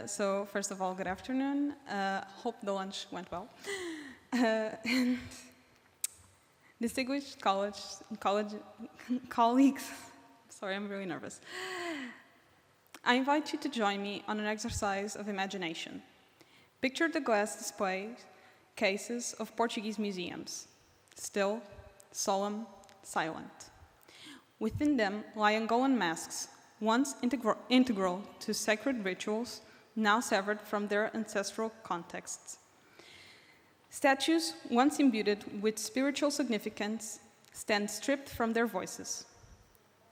So first of all, good afternoon. Hope the lunch went well. And distinguished colleagues, sorry, I'm really nervous. I invite you to join me on an exercise of imagination. Picture the glass display cases of Portuguese museums, still, solemn, silent. Within them lie Angolan masks, once integral to sacred rituals, now severed from their ancestral contexts. Statues, once imbued with spiritual significance, stand stripped from their voices.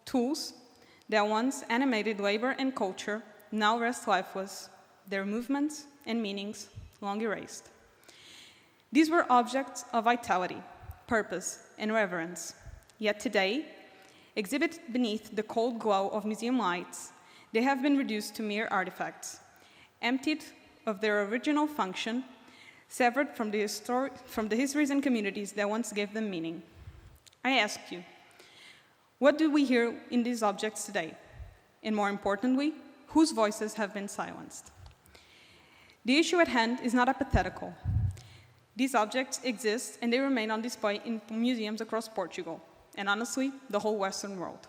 Tools that once animated labor and culture now rest lifeless, their movements and meanings long erased. These were objects of vitality, purpose, and reverence. Yet today, exhibited beneath the cold glow of museum lights, they have been reduced to mere artifacts, emptied of their original function, severed from the histories and communities that once gave them meaning. I ask you, what do we hear in these objects today? And more importantly, whose voices have been silenced? The issue at hand is not hypothetical. These objects exist and they remain on display in museums across Portugal, and honestly, the whole Western world.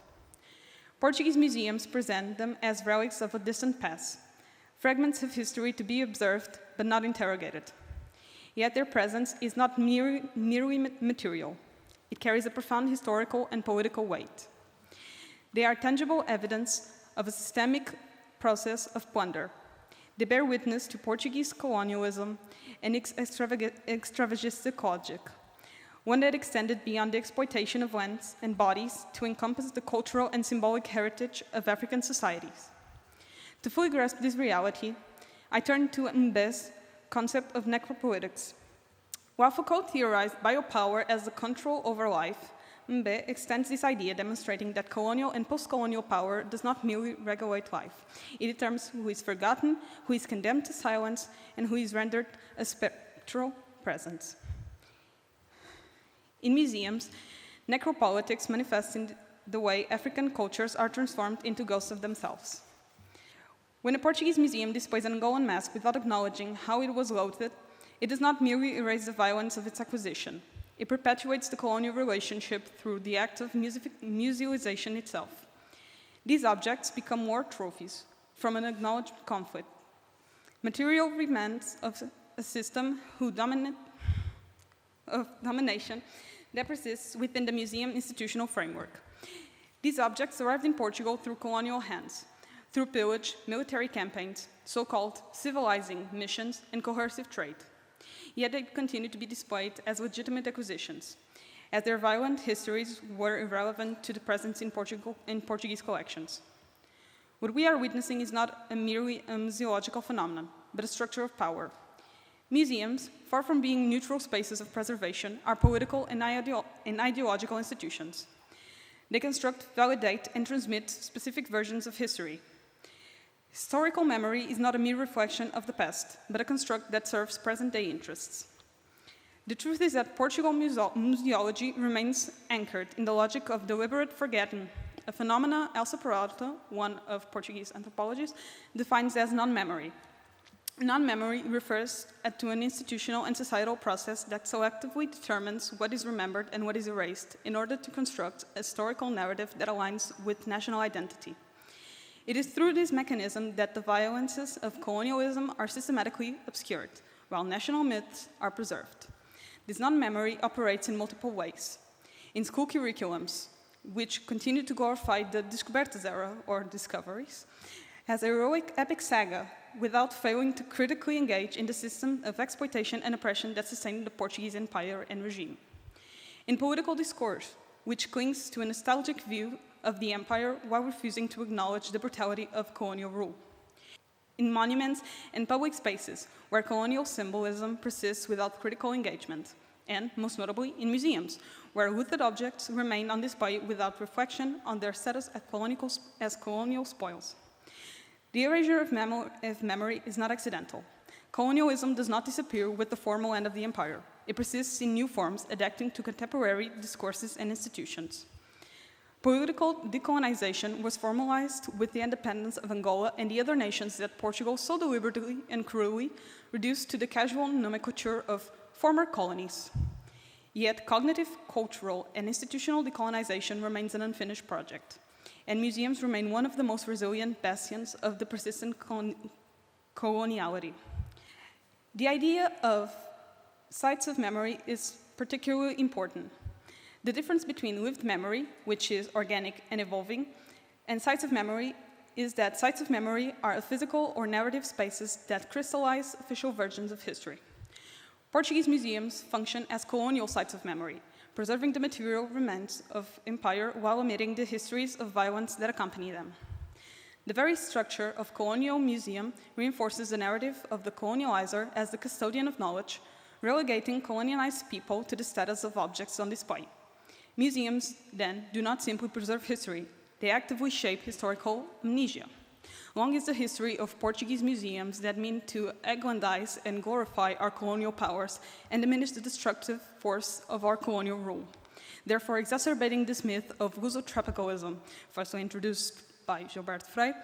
Portuguese museums present them as relics of a distant past, fragments of history to be observed but not interrogated. Yet their presence is not merely material. It carries a profound historical and political weight. They are tangible evidence of a systemic process of plunder. They bear witness to Portuguese colonialism and extravagistic logic, one that extended beyond the exploitation of lands and bodies to encompass the cultural and symbolic heritage of African societies. To fully grasp this reality, I turn to IN2PAST concept of necropolitics. While Foucault theorized biopower as the control over life, IN2PAST extends this idea, demonstrating that colonial and post-colonial power does not merely regulate life. It determines who is forgotten, who is condemned to silence, and who is rendered a spectral presence. In museums, necropolitics manifests in the way African cultures are transformed into ghosts of themselves. When a Portuguese museum displays an Angolan mask without acknowledging how it was loathed, it does not merely erase the violence of its acquisition. It perpetuates the colonial relationship through the act of musealization itself. These objects become war trophies from an acknowledged conflict, material remnants of a system of domination that persists within the museum institutional framework. These objects arrived in Portugal through colonial hands, through pillage, military campaigns, so-called civilizing missions, and coercive trade. Yet they continue to be displayed as legitimate acquisitions, as their violent histories were irrelevant to the presence in Portuguese collections. What we are witnessing is not a merely museological phenomenon, but a structure of power. Museums, far from being neutral spaces of preservation, are political and ideological institutions. They construct, validate, and transmit specific versions of history. Historical memory is not a mere reflection of the past, but a construct that serves present-day interests. The truth is that Portugal museology remains anchored in the logic of deliberate forgetting, a phenomena Elsa Peralta, one of Portuguese anthropologists, defines as non-memory. Non-memory refers to an institutional and societal process that selectively determines what is remembered and what is erased in order to construct a historical narrative that aligns with national identity. It is through this mechanism that the violences of colonialism are systematically obscured, while national myths are preserved. This non-memory operates in multiple ways. In school curriculums, which continue to glorify the Descobertas era, or discoveries, as a heroic epic saga, without failing to critically engage in the system of exploitation and oppression that sustained the Portuguese empire and regime. In political discourse, which clings to a nostalgic view of the empire while refusing to acknowledge the brutality of colonial rule. In monuments and public spaces, where colonial symbolism persists without critical engagement, and, most notably, in museums, where looted objects remain on display without reflection on their status as colonial spoils. The erasure of memory is not accidental. Colonialism does not disappear with the formal end of the empire. It persists in new forms, adapting to contemporary discourses and institutions. Political decolonization was formalized with the independence of Angola and the other nations that Portugal so deliberately and cruelly reduced to the casual nomenclature of former colonies. Yet cognitive, cultural, and institutional decolonization remains an unfinished project, and museums remain one of the most resilient bastions of the persistent coloniality. The idea of sites of memory is particularly important. The difference between lived memory, which is organic and evolving, and sites of memory is that sites of memory are physical or narrative spaces that crystallize official versions of history. Portuguese museums function as colonial sites of memory, preserving the material remains of empire while omitting the histories of violence that accompany them. The very structure of colonial museum reinforces the narrative of the colonializer as the custodian of knowledge, relegating colonialized people to the status of objects on display. Museums, then, do not simply preserve history, they actively shape historical amnesia. Long is the history of Portuguese museums that mean to aggrandize and glorify our colonial powers and diminish the destructive force of our colonial rule, therefore exacerbating this myth of Luso-tropicalism, firstly introduced by Gilberto Freire,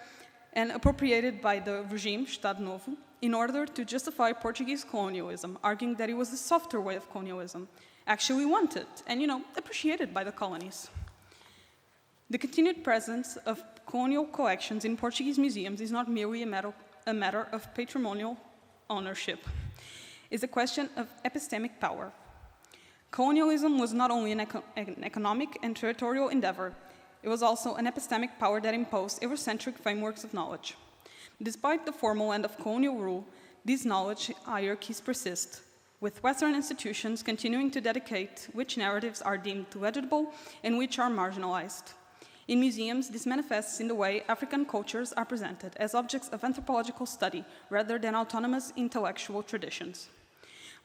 and appropriated by the regime, Estado Novo, in order to justify Portuguese colonialism, arguing that it was the softer way of colonialism, actually wanted and, appreciated by the colonies. The continued presence of colonial collections in Portuguese museums is not merely a matter of patrimonial ownership. It's a question of epistemic power. Colonialism was not only an economic and territorial endeavor, it was also an epistemic power that imposed Eurocentric frameworks of knowledge. Despite the formal end of colonial rule, these knowledge hierarchies persist, with Western institutions continuing to dedicate which narratives are deemed legible and which are marginalized. In museums, this manifests in the way African cultures are presented as objects of anthropological study rather than autonomous intellectual traditions.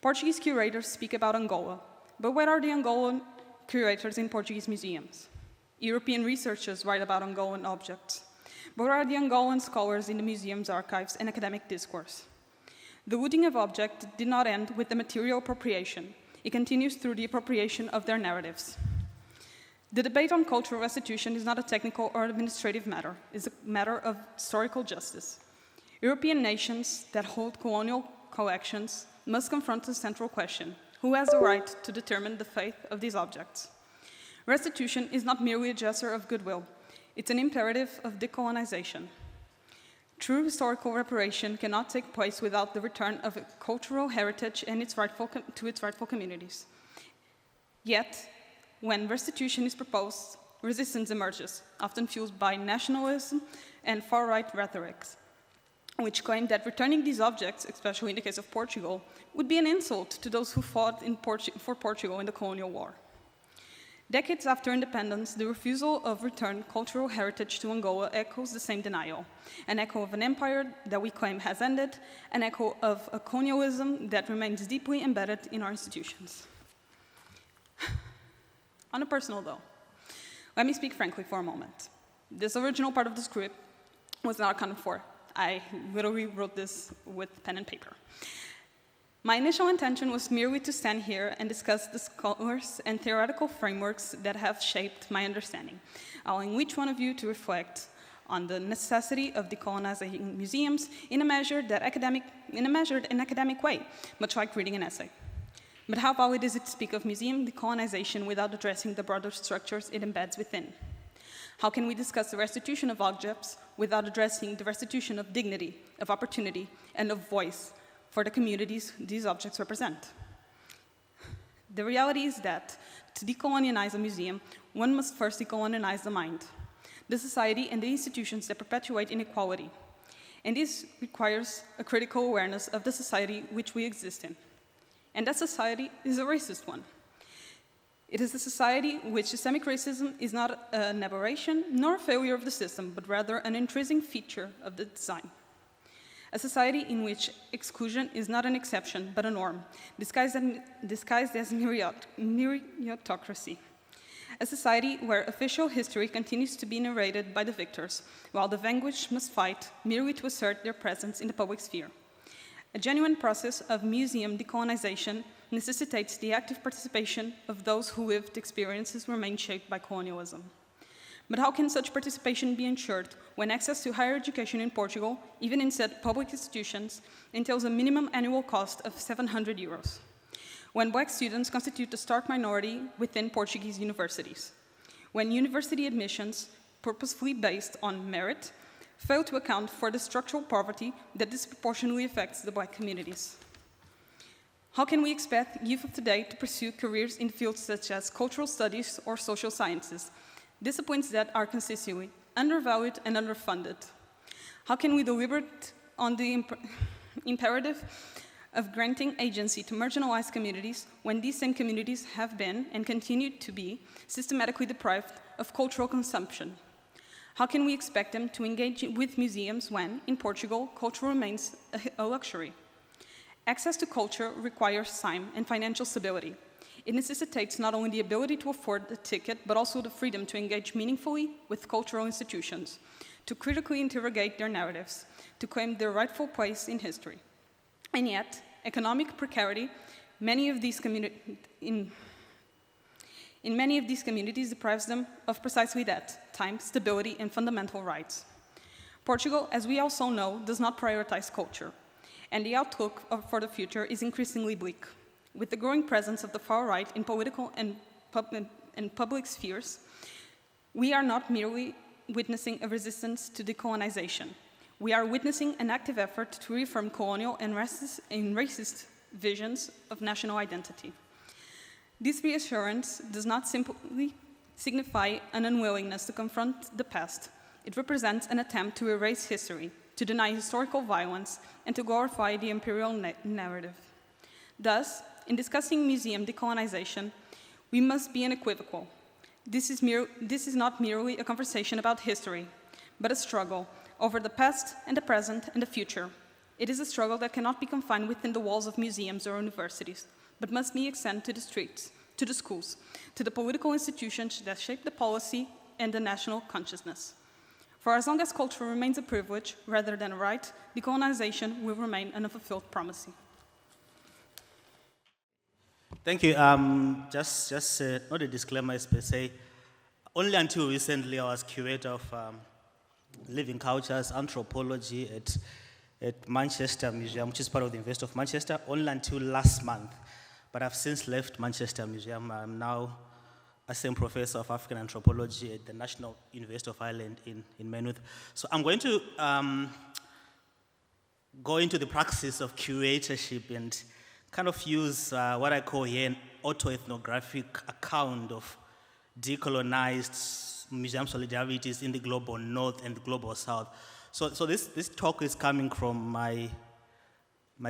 Portuguese curators speak about Angola, but where are the Angolan curators in Portuguese museums? European researchers write about Angolan objects, but where are the Angolan scholars in the museum's archives and academic discourse? The looting of objects did not end with the material appropriation. It continues through the appropriation of their narratives. The debate on cultural restitution is not a technical or administrative matter. It's a matter of historical justice. European nations that hold colonial collections must confront the central question: who has the right to determine the fate of these objects? Restitution is not merely a gesture of goodwill. It's an imperative of decolonization. True historical reparation cannot take place without the return of a cultural heritage and to its rightful communities. Yet, when restitution is proposed, resistance emerges, often fueled by nationalism and far-right rhetorics, which claim that returning these objects, especially in the case of Portugal, would be an insult to those who fought for Portugal in the colonial war. Decades after independence, the refusal of return cultural heritage to Angola echoes the same denial, an echo of an empire that we claim has ended, an echo of a colonialism that remains deeply embedded in our institutions. On a personal though, let me speak frankly for a moment. This original part of the script was not accounted for. I literally wrote this with pen and paper. My initial intention was merely to stand here and discuss the scholars and theoretical frameworks that have shaped my understanding, allowing each one of you to reflect on the necessity of decolonizing museums in a measured and academic way, much like reading an essay. But how valid is it to speak of museum decolonization without addressing the broader structures it embeds within? How can we discuss the restitution of objects without addressing the restitution of dignity, of opportunity, and of voice for the communities these objects represent? The reality is that to decolonize a museum, one must first decolonize the mind, the society and the institutions that perpetuate inequality. And this requires a critical awareness of the society which we exist in. And that society is a racist one. It is a society in which systemic racism is not an aberration nor a failure of the system, but rather an intrinsic feature of the design. A society in which exclusion is not an exception, but a norm, disguised as meritocracy. A society where official history continues to be narrated by the victors, while the vanquished must fight merely to assert their presence in the public sphere. A genuine process of museum decolonization necessitates the active participation of those who lived experiences remain shaped by colonialism. But how can such participation be ensured when access to higher education in Portugal, even in said public institutions, entails a minimum annual cost of 700 euros? When Black students constitute a stark minority within Portuguese universities? When university admissions, purposefully based on merit, fail to account for the structural poverty that disproportionately affects the Black communities? How can we expect youth of today to pursue careers in fields such as cultural studies or social sciences, disciplines that are consistently undervalued and underfunded? How can we deliberate on the imperative of granting agency to marginalized communities when these same communities have been and continue to be systematically deprived of cultural consumption? How can we expect them to engage with museums when, in Portugal, culture remains a luxury? Access to culture requires time and financial stability. It necessitates not only the ability to afford the ticket, but also the freedom to engage meaningfully with cultural institutions, to critically interrogate their narratives, to claim their rightful place in history. And yet, economic precarity, in many of these communities deprives them of precisely that, time, stability, and fundamental rights. Portugal, as we also know, does not prioritize culture, and the outlook for the future is increasingly bleak. With the growing presence of the far right in political and public spheres, we are not merely witnessing a resistance to decolonization. We are witnessing an active effort to reaffirm colonial and racist visions of national identity. This reassurance does not simply signify an unwillingness to confront the past. It represents an attempt to erase history, to deny historical violence, and to glorify the imperial narrative. Thus, in discussing museum decolonization, we must be unequivocal. This is not merely a conversation about history, but a struggle over the past and the present and the future. It is a struggle that cannot be confined within the walls of museums or universities, but must be extended to the streets, to the schools, to the political institutions that shape the policy and the national consciousness. For as long as culture remains a privilege rather than a right, decolonization will remain an unfulfilled promise. Thank you. Just not a disclaimer per se. Only until recently I was curator of living cultures, anthropology at Manchester Museum, which is part of the University of Manchester, only until last month. But I've since left Manchester Museum. I'm now assistant professor of African anthropology at the National University of Ireland in Maynooth. So I'm going to go into the practice of curatorship and kind of use what I call here an auto-ethnographic account of decolonized museum solidarities in the global north and the global south. So this talk is coming from my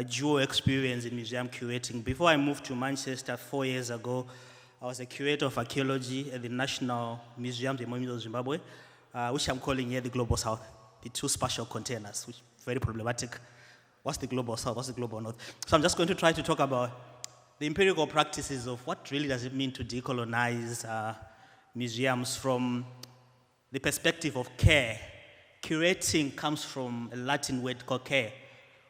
dual experience in museum curating. Before I moved to Manchester 4 years ago, I was a curator of archaeology at the National Museum of Zimbabwe, which I'm calling here the global south, the two spatial containers, which is very problematic. What's the global south, what's the global north? So I'm just going to try to talk about the empirical practices of what really does it mean to decolonize museums from the perspective of care. Curating comes from a Latin word called care.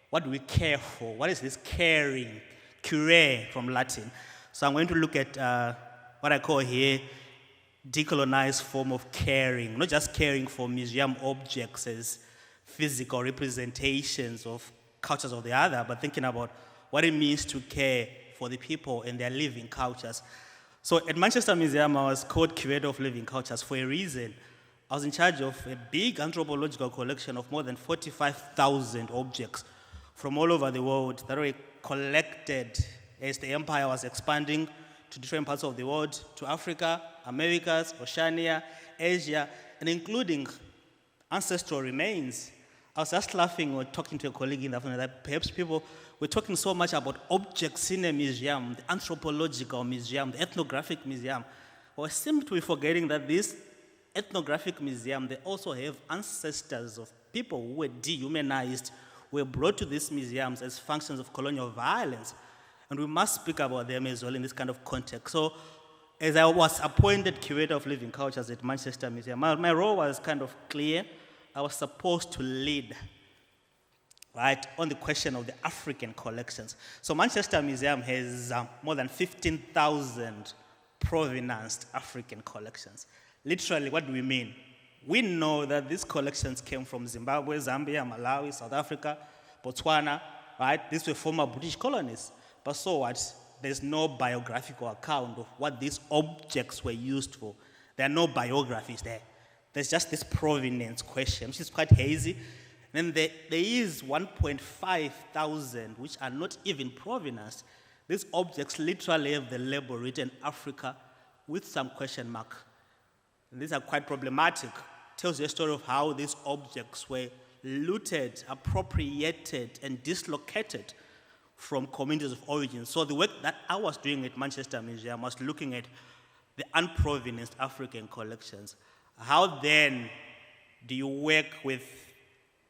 What do we care for? What is this caring? Curare from Latin. So I'm going to look at what I call here decolonized form of caring, not just caring for museum objects as physical representations of cultures of the other, but thinking about what it means to care for the people and their living cultures. So at Manchester Museum, I was called curator of living cultures for a reason. I was in charge of a big anthropological collection of more than 45,000 objects from all over the world that were collected as the empire was expanding to different parts of the world, to Africa, Americas, Oceania, Asia, and including ancestral remains. I was just laughing or talking to a colleague in the afternoon that perhaps people were talking so much about objects in a museum, the anthropological museum, the ethnographic museum. But we seem to be forgetting that this ethnographic museum, they also have ancestors of people who were dehumanized, were brought to these museums as functions of colonial violence. And we must speak about them as well in this kind of context. So as I was appointed curator of living cultures at Manchester Museum, my role was kind of clear. I was supposed to lead, right, on the question of the African collections. So Manchester Museum has more than 15,000 provenanced African collections. literally, what do we mean? We know that these collections came from Zimbabwe, Zambia, Malawi, South Africa, Botswana, right? These were former British colonies. But so what? There's no biographical account of what these objects were used for. There are no biographies there. There's just this provenance question, which is quite hazy. And then there is 1.5 thousand, which are not even provenance. These objects literally have the label written Africa with some question mark. And these are quite problematic. Tells you a story of how these objects were looted, appropriated, and dislocated from communities of origin. So the work that I was doing at Manchester Museum was looking at the unprovenanced African collections. How then do you work with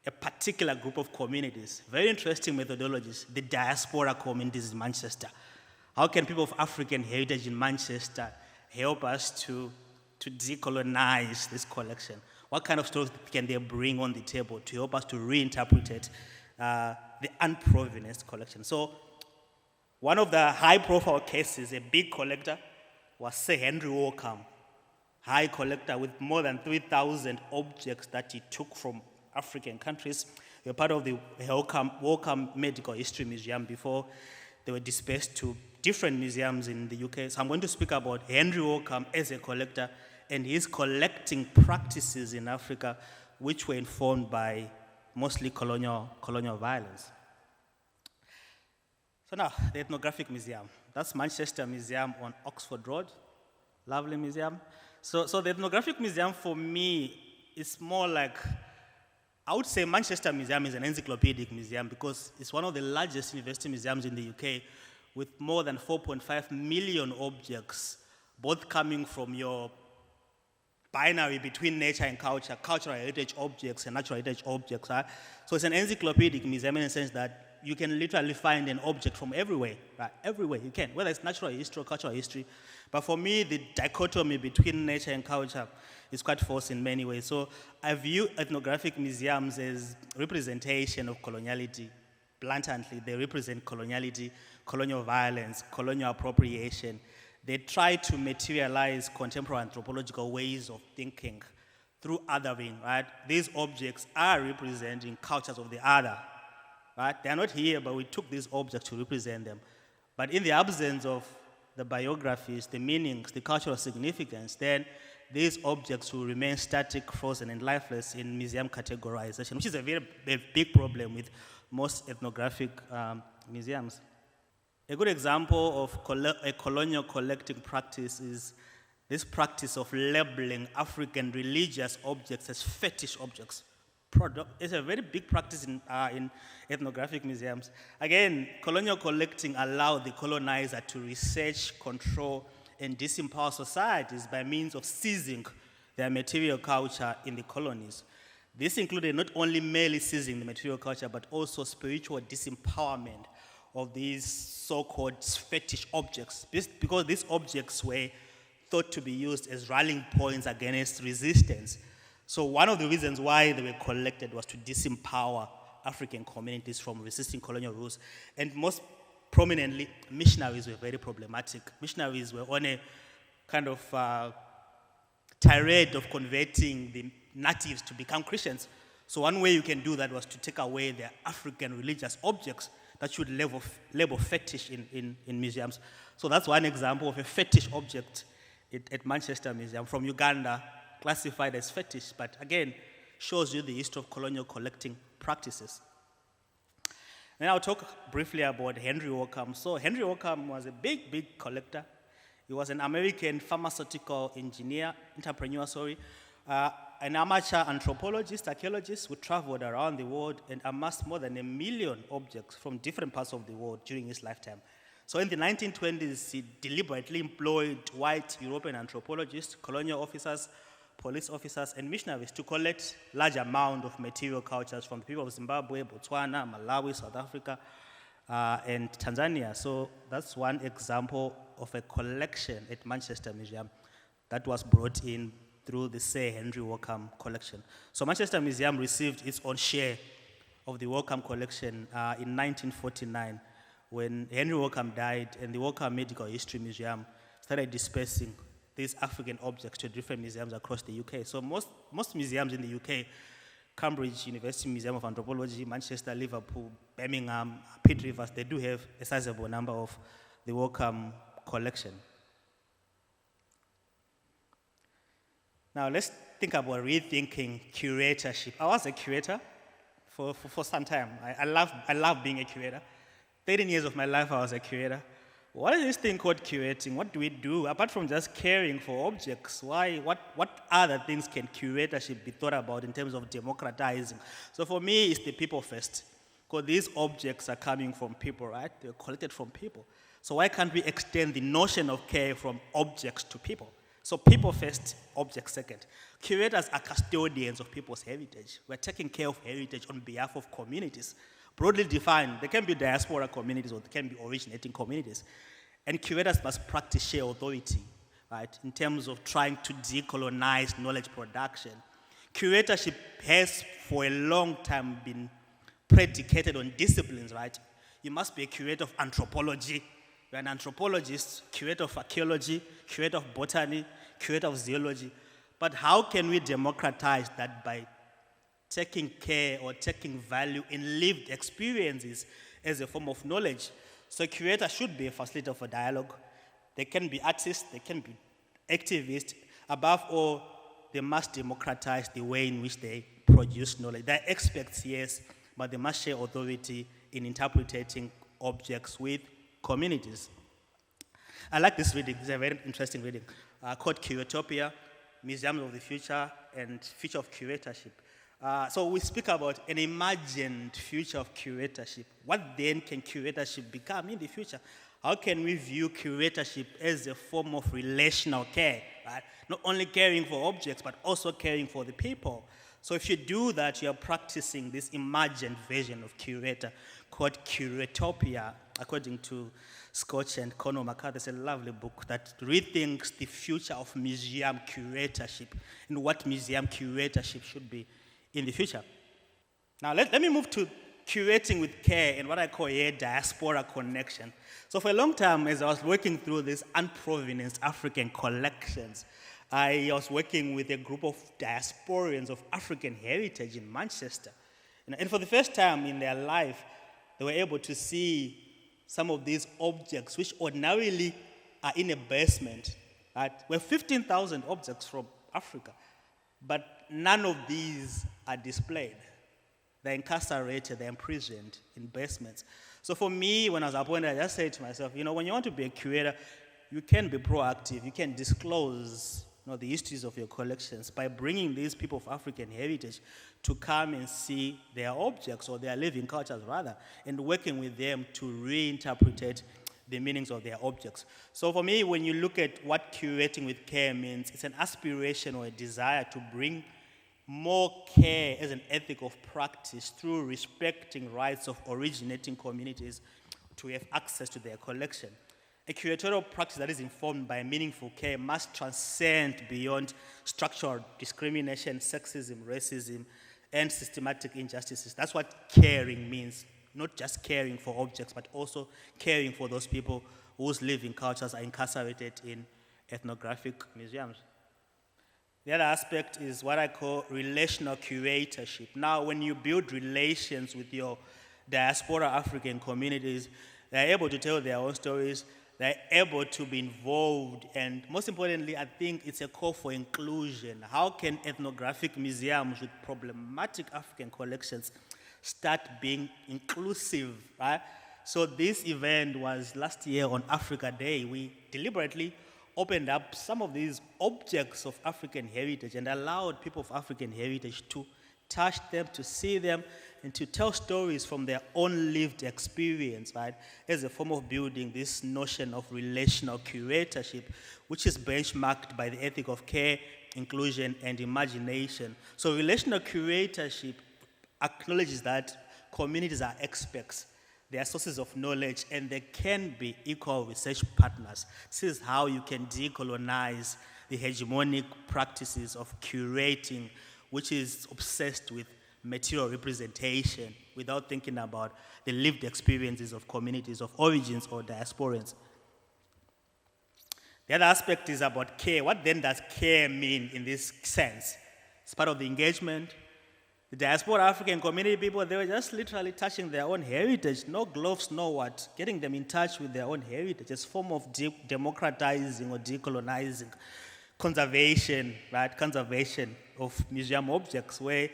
a particular group of communities? Very interesting methodologies, the diaspora communities in Manchester. How can people of African heritage in Manchester help us to decolonize this collection? What kind of stories can they bring on the table to help us to reinterpret the unprovenanced collection? So one of the high-profile cases, a big collector, was Sir Henry Wellcome, high collector with more than 3,000 objects that he took from African countries. They were part of the Wellcome Medical History Museum before they were dispersed to different museums in the UK. So I'm going to speak about Henry Wellcome as a collector and his collecting practices in Africa, which were informed by mostly colonial violence. So now, the Ethnographic Museum. That's Manchester Museum on Oxford Road. Lovely museum. So the Ethnographic Museum for me is more like, I would say Manchester Museum is an encyclopedic museum because it's one of the largest university museums in the UK with more than 4.5 million objects, both coming from your binary between nature and culture, cultural heritage objects and natural heritage objects. Right? So it's an encyclopedic museum in the sense that you can literally find an object from everywhere, right? Everywhere you can, whether it's natural history or cultural history. But for me, the dichotomy between nature and culture is quite false in many ways. So I view ethnographic museums as representation of coloniality. Blatantly, they represent coloniality, colonial violence, colonial appropriation. They try to materialize contemporary anthropological ways of thinking through othering, right? These objects are representing cultures of the other, right? They are not here, but we took these objects to represent them. But in the absence of the biographies, the meanings, the cultural significance, then these objects will remain static, frozen, and lifeless in museum categorization, which is a very big problem with most ethnographic museums. A good example of a colonial collecting practice is this practice of labeling African religious objects as fetish objects. It's a very big practice in ethnographic museums. Again, colonial collecting allowed the colonizer to research, control, and disempower societies by means of seizing their material culture in the colonies. This included not only merely seizing the material culture, but also spiritual disempowerment of these so-called fetish objects, because these objects were thought to be used as rallying points against resistance. So one of the reasons why they were collected was to disempower African communities from resisting colonial rules. And most prominently, missionaries were very problematic. Missionaries were on a kind of tirade of converting the natives to become Christians. So one way you can do that was to take away their African religious objects that should label fetish in museums. So that's one example of a fetish object at Manchester Museum from Uganda, classified as fetish, but again, shows you the history of colonial collecting practices. Then I'll talk briefly about Henry Wellcome. So Henry Wellcome was a big collector. He was an American pharmaceutical entrepreneur, an amateur anthropologist, archaeologist who traveled around the world and amassed more than 1 million objects from different parts of the world during his lifetime. So in the 1920s, he deliberately employed white European anthropologists, colonial officers, police officers, and missionaries to collect large amount of material cultures from the people of Zimbabwe, Botswana, Malawi, South Africa, and Tanzania. So that's one example of a collection at Manchester Museum that was brought in through the Sir Henry Wellcome collection. So Manchester Museum received its own share of the Wellcome collection in 1949 when Henry Wellcome died and the Wellcome Medical History Museum started dispersing these African objects to different museums across the UK. So most museums in the UK, Cambridge University Museum of Anthropology, Manchester, Liverpool, Birmingham, Pitt Rivers, they do have a sizable number of the Wellcome collection. Now let's think about rethinking curatorship. I was a curator for some time. I love being a curator. 13 years of my life I was a curator. What is this thing called curating? What do we do? Apart from just caring for objects, what other things can curatorship be thought about in terms of democratizing? So for me, it's the people first. Because these objects are coming from people, right? They're collected from people. So why can't we extend the notion of care from objects to people? So people first, objects second. Curators are custodians of people's heritage. We're taking care of heritage on behalf of communities. Broadly defined, they can be diaspora communities or they can be originating communities. And curators must practice shared authority, right, in terms of trying to decolonize knowledge production. Curatorship has for a long time been predicated on disciplines, right? You must be a curator of anthropology. You're an anthropologist, curator of archaeology, curator of botany, curator of zoology. But how can we democratize that by taking care or taking value in lived experiences as a form of knowledge? So a curator should be a facilitator for dialogue. They can be artists, they can be activists. Above all, they must democratize the way in which they produce knowledge. They're experts, yes, but they must share authority in interpreting objects with communities. I like this reading. It's a very interesting reading called Curatopia, Museums of the Future and Future of Curatorship. So we speak about an imagined future of curatorship. What then can curatorship become in the future? How can we view curatorship as a form of relational care, right? Not only caring for objects, but also caring for the people. So if you do that, you are practicing this imagined version of curator called Curatopia, according to Scotch and Conor McCarthy. It's a lovely book that rethinks the future of museum curatorship and what museum curatorship should be in the future. Now let me move to curating with care and what I call a diaspora connection. So for a long time, as I was working through these unprovenanced African collections, I was working with a group of diasporians of African heritage in Manchester. And for the first time in their life, they were able to see some of these objects which ordinarily are in a basement. Right? We're 15,000 objects from Africa, but none of these are displayed. They're incarcerated, they're imprisoned in basements. So for me, when I was appointed, I just said to myself, when you want to be a curator, you can be proactive, you can disclose the histories of your collections by bringing these people of African heritage to come and see their objects or their living cultures rather, and working with them to reinterpret the meanings of their objects. So for me, when you look at what curating with care means, it's an aspiration or a desire to bring more care as an ethic of practice through respecting rights of originating communities to have access to their collection. A curatorial practice that is informed by meaningful care must transcend beyond structural discrimination, sexism, racism, and systematic injustices. That's what caring means, not just caring for objects, but also caring for those people whose living cultures are incarcerated in ethnographic museums. The other aspect is what I call relational curatorship. Now, when you build relations with your diaspora African communities, they're able to tell their own stories, they're able to be involved, and most importantly, I think it's a call for inclusion. How can ethnographic museums with problematic African collections start being inclusive, right? So this event was last year on Africa Day. We deliberately opened up some of these objects of African heritage and allowed people of African heritage to touch them, to see them, and to tell stories from their own lived experience, right, as a form of building this notion of relational curatorship, which is benchmarked by the ethic of care, inclusion, and imagination. So relational curatorship acknowledges that communities are experts, they are sources of knowledge, and they can be equal research partners. This is how you can decolonize the hegemonic practices of curating, which is obsessed with material representation without thinking about the lived experiences of communities of origins or diasporans. The other aspect is about care. What then does care mean in this sense? It's part of the engagement. The diaspora African community people, they were just literally touching their own heritage. No gloves, no what. Getting them in touch with their own heritage. It's a form of democratizing or decolonizing. Conservation, right? Conservation of museum objects where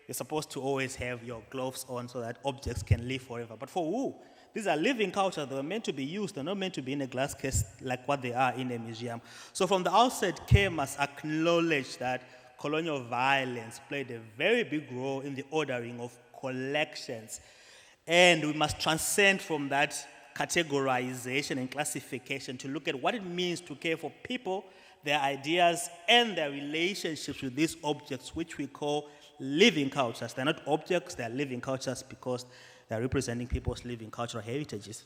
you're supposed to always have your gloves on so that objects can live forever. But for who? These are living cultures. They were meant to be used. They're not meant to be in a glass case like what they are in a museum. So from the outset, care must acknowledge that colonial violence played a very big role in the ordering of collections. And we must transcend from that categorization and classification to look at what it means to care for people, their ideas, and their relationships with these objects, which we call living cultures. They're not objects, they're living cultures because they're representing people's living cultural heritages.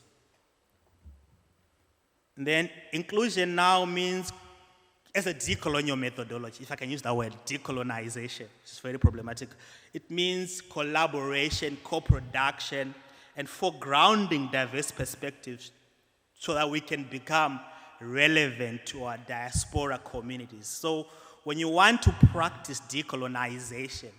And then inclusion now means, as a decolonial methodology, if I can use that word, decolonization, which is very problematic, it means collaboration, co-production, and foregrounding diverse perspectives so that we can become relevant to our diaspora communities. So when you want to practice decolonization,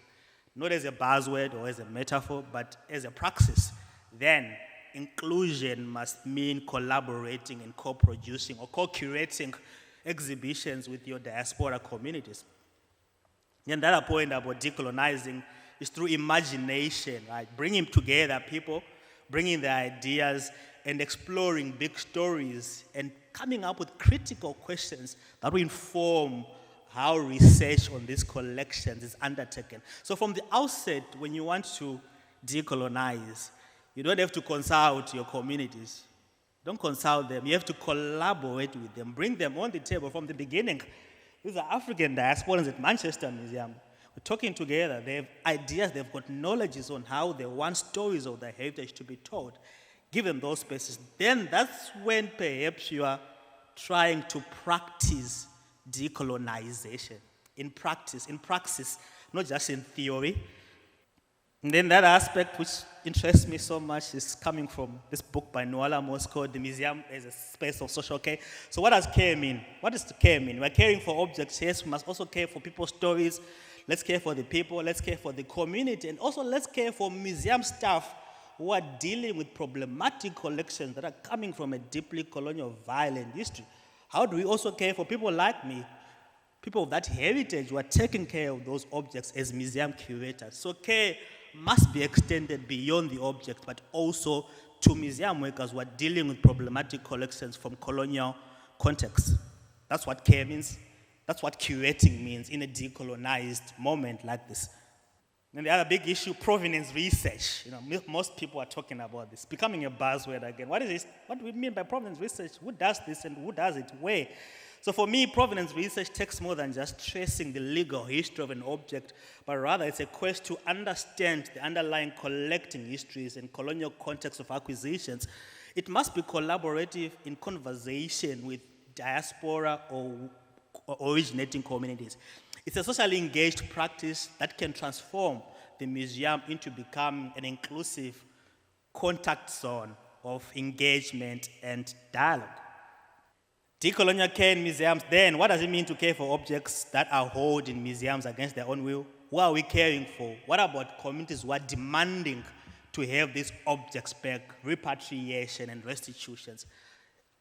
not as a buzzword or as a metaphor, but as a praxis, then inclusion must mean collaborating and co-producing or co-curating exhibitions with your diaspora communities. And the other point about decolonizing is through imagination, right? Bringing together people, bringing their ideas, and exploring big stories, and coming up with critical questions that will inform how research on these collections is undertaken. So from the outset, when you want to decolonize, you don't have to consult your communities. Don't consult them. You have to collaborate with them. Bring them on the table from the beginning. These are African diasporans at Manchester Museum. We're talking together. They have ideas. They've got knowledges on how they want stories of their heritage to be told. Give them those spaces. Then that's when perhaps you are trying to practice decolonization in praxis, not just in theory. And then that aspect which interests me so much is coming from this book by Noala Moss called The Museum as a Space of Social Care. So what does care mean? What does care mean? We're caring for objects, yes, we must also care for people's stories. Let's care for the people, let's care for the community, and also let's care for museum staff who are dealing with problematic collections that are coming from a deeply colonial violent history. How do we also care for people like me, people of that heritage who are taking care of those objects as museum curators? So care must be extended beyond the object, but also to museum workers who are dealing with problematic collections from colonial contexts. That's what care means. That's what curating means in a decolonized moment like this. And the other big issue, provenance research. Most people are talking about this, becoming a buzzword again. What is this? What do we mean by provenance research? Who does this and who does it? Where? So for me, provenance research takes more than just tracing the legal history of an object, but rather it's a quest to understand the underlying collecting histories and colonial context of acquisitions. It must be collaborative in conversation with diaspora or originating communities. It's a socially engaged practice that can transform the museum into becoming an inclusive contact zone of engagement and dialogue. Decolonial care in museums, then, what does it mean to care for objects that are held in museums against their own will? Who are we caring for? What about communities who are demanding to have these objects back, repatriation and restitutions?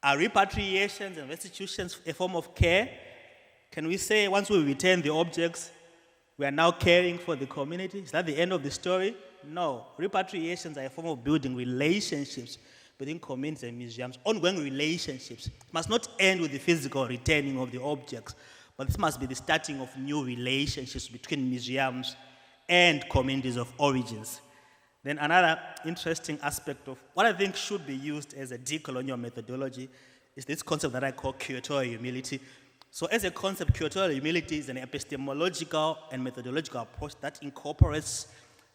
Are repatriations and restitutions a form of care? Can we say once we return the objects, we are now caring for the community? Is that the end of the story? No. Repatriations are a form of building relationships between communities and museums, ongoing relationships. It must not end with the physical returning of the objects, but this must be the starting of new relationships between museums and communities of origins. Then another interesting aspect of what I think should be used as a decolonial methodology is this concept that I call curatorial humility. So as a concept, curatorial humility is an epistemological and methodological approach that incorporates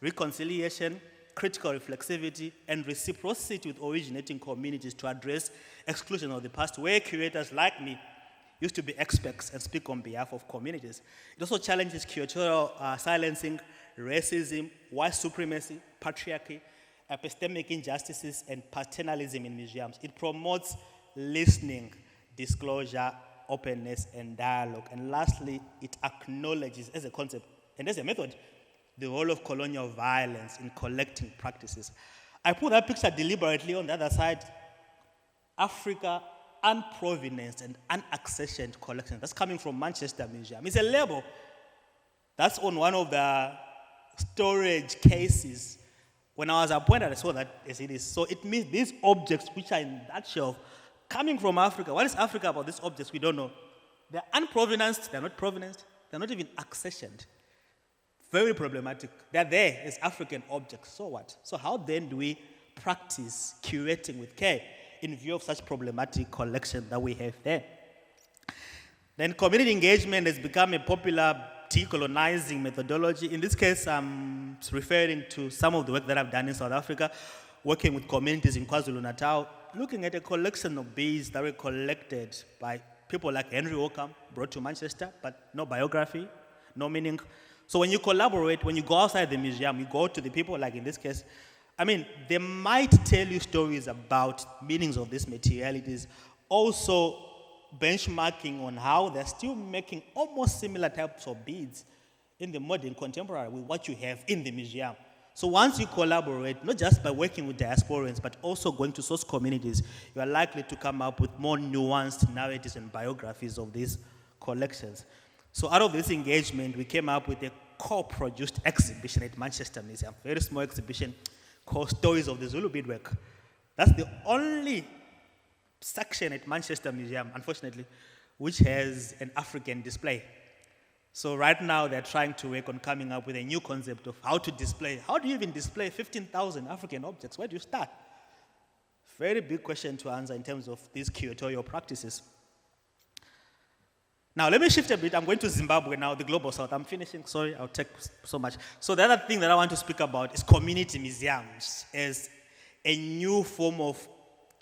reconciliation, critical reflexivity, and reciprocity with originating communities to address exclusion of the past, where curators like me used to be experts and speak on behalf of communities. It also challenges curatorial silencing, racism, white supremacy, patriarchy, epistemic injustices, and paternalism in museums. It promotes listening, disclosure, openness and dialogue. And lastly, it acknowledges as a concept and as a method the role of colonial violence in collecting practices. I put that picture deliberately on the other side. Africa, unprovenanced and unaccessioned collections. That's coming from Manchester Museum. It's a label that's on one of the storage cases. When I was appointed, I saw that as it is. So it means these objects which are in that shelf coming from Africa. What is Africa about these objects? We don't know. They're unprovenanced, they're not provenanced, they're not even accessioned. Very problematic. They're there as African objects. So what? So how then do we practice curating with care in view of such problematic collection that we have there? Then community engagement has become a popular decolonizing methodology. In this case, I'm referring to some of the work that I've done in South Africa, working with communities in KwaZulu-Natal, looking at a collection of beads that were collected by people like Henry Wockham, brought to Manchester, but no biography, no meaning. So when you collaborate, when you go outside the museum, you go to the people, like in this case, I mean, they might tell you stories about meanings of these materialities, also benchmarking on how they're still making almost similar types of beads in the modern contemporary with what you have in the museum. So once you collaborate, not just by working with diasporans, but also going to source communities, you are likely to come up with more nuanced narratives and biographies of these collections. So out of this engagement, we came up with a co-produced exhibition at Manchester Museum, very small exhibition called Stories of the Zulu Beadwork. That's the only section at Manchester Museum, unfortunately, which has an African display. So right now they're trying to work on coming up with a new concept of how to display. How do you even display 15,000 African objects? Where do you start? Very big question to answer in terms of these curatorial practices. Now let me shift a bit. I'm going to Zimbabwe now, the global south. I'm finishing, sorry, I'll take so much. So the other thing that I want to speak about is community museums as a new form of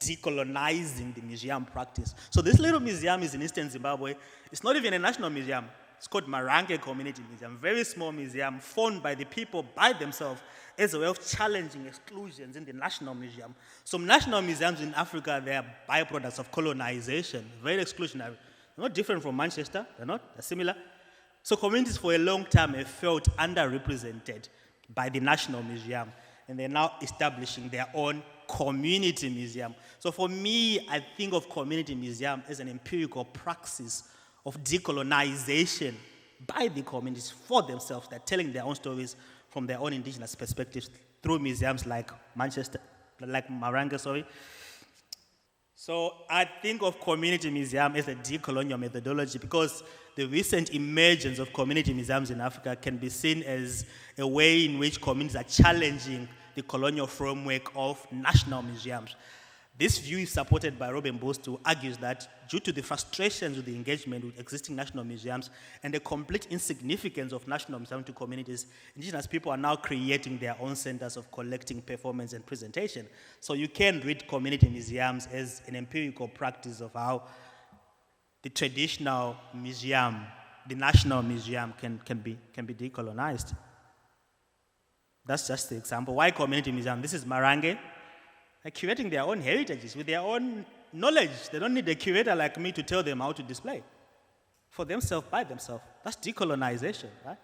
decolonizing the museum practice. So this little museum is in Eastern Zimbabwe. It's not even a national museum. It's called Marange Community Museum, very small museum formed by the people by themselves as a way of challenging exclusions in the national museum. Some national museums in Africa, they are byproducts of colonization, very exclusionary. They're not different from Manchester, they're not, they're similar. So communities for a long time have felt underrepresented by the national museum, and they're now establishing their own community museum. So for me, I think of community museum as an empirical praxis of decolonization by the communities for themselves. They're telling their own stories from their own indigenous perspectives through museums like Marange, sorry. So I think of community museum as a decolonial methodology because the recent emergence of community museums in Africa can be seen as a way in which communities are challenging the colonial framework of national museums. This view is supported by Robin Boost, who argues that due to the frustrations with the engagement with existing national museums and the complete insignificance of national museums to communities, indigenous people are now creating their own centers of collecting, performance, and presentation. So you can read community museums as an empirical practice of how the traditional museum, the national museum, can be decolonized. That's just the example. Why community museum? This is Marange. They're curating their own heritages with their own knowledge. They don't need a curator like me to tell them how to display. For themselves, by themselves. That's decolonization, right?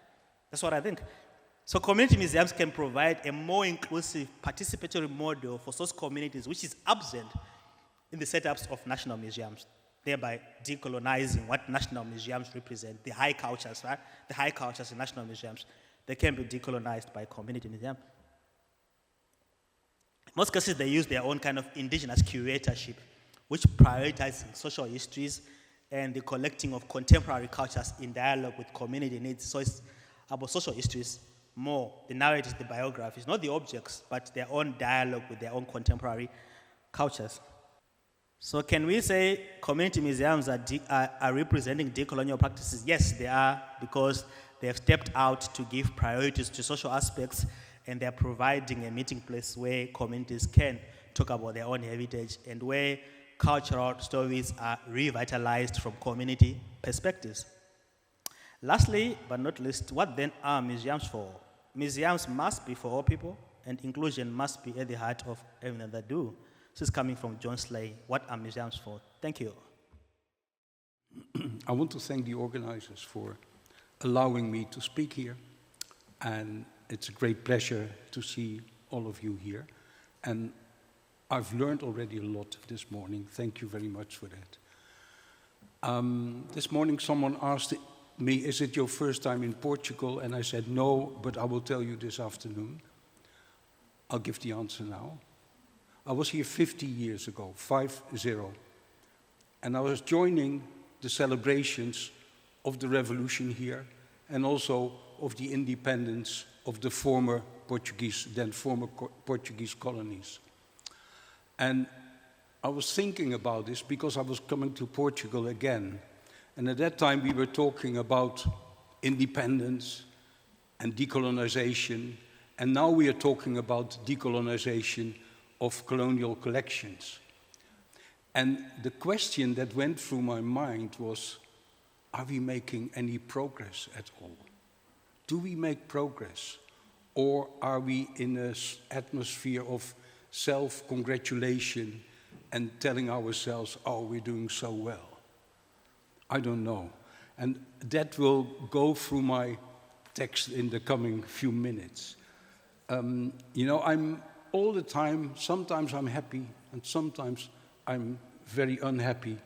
That's what I think. So community museums can provide a more inclusive, participatory model for source communities, which is absent in the setups of national museums, thereby decolonizing what national museums represent, the high cultures, right? The high cultures in national museums. They can be decolonized by community museums. In most cases, they use their own kind of indigenous curatorship, which prioritizes social histories and the collecting of contemporary cultures in dialogue with community needs. So it's about social histories more, the narratives, the biographies, not the objects, but their own dialogue with their own contemporary cultures. So can we say community museums are representing decolonial practices? Yes, they are, because they have stepped out to give priorities to social aspects, and they're providing a meeting place where communities can talk about their own heritage and where cultural stories are revitalized from community perspectives. Lastly, but not least, what then are museums for? Museums must be for all people, and inclusion must be at the heart of everything they do. This is coming from John Slay. What are museums for? Thank you. I want to thank the organizers for allowing me to speak here. And it's a great pleasure to see all of you here. And I've learned already a lot this morning. Thank you very much for that. This morning someone asked me, is it your first time in Portugal? And I said, no, but I will tell you this afternoon. I'll give the answer now. I was here 50 years ago, 50. And I was joining the celebrations of the revolution here and also of the independence of the former Portuguese colonies. And I was thinking about this because I was coming to Portugal again. And at that time we were talking about independence and decolonization. And now we are talking about decolonization of colonial collections. And the question that went through my mind was, are we making any progress at all? Do we make progress? Or are we in an atmosphere of self-congratulation and telling ourselves, oh, we're doing so well? I don't know. And that will go through my text in the coming few minutes. You know, I'm all the time, sometimes I'm happy and sometimes I'm very unhappy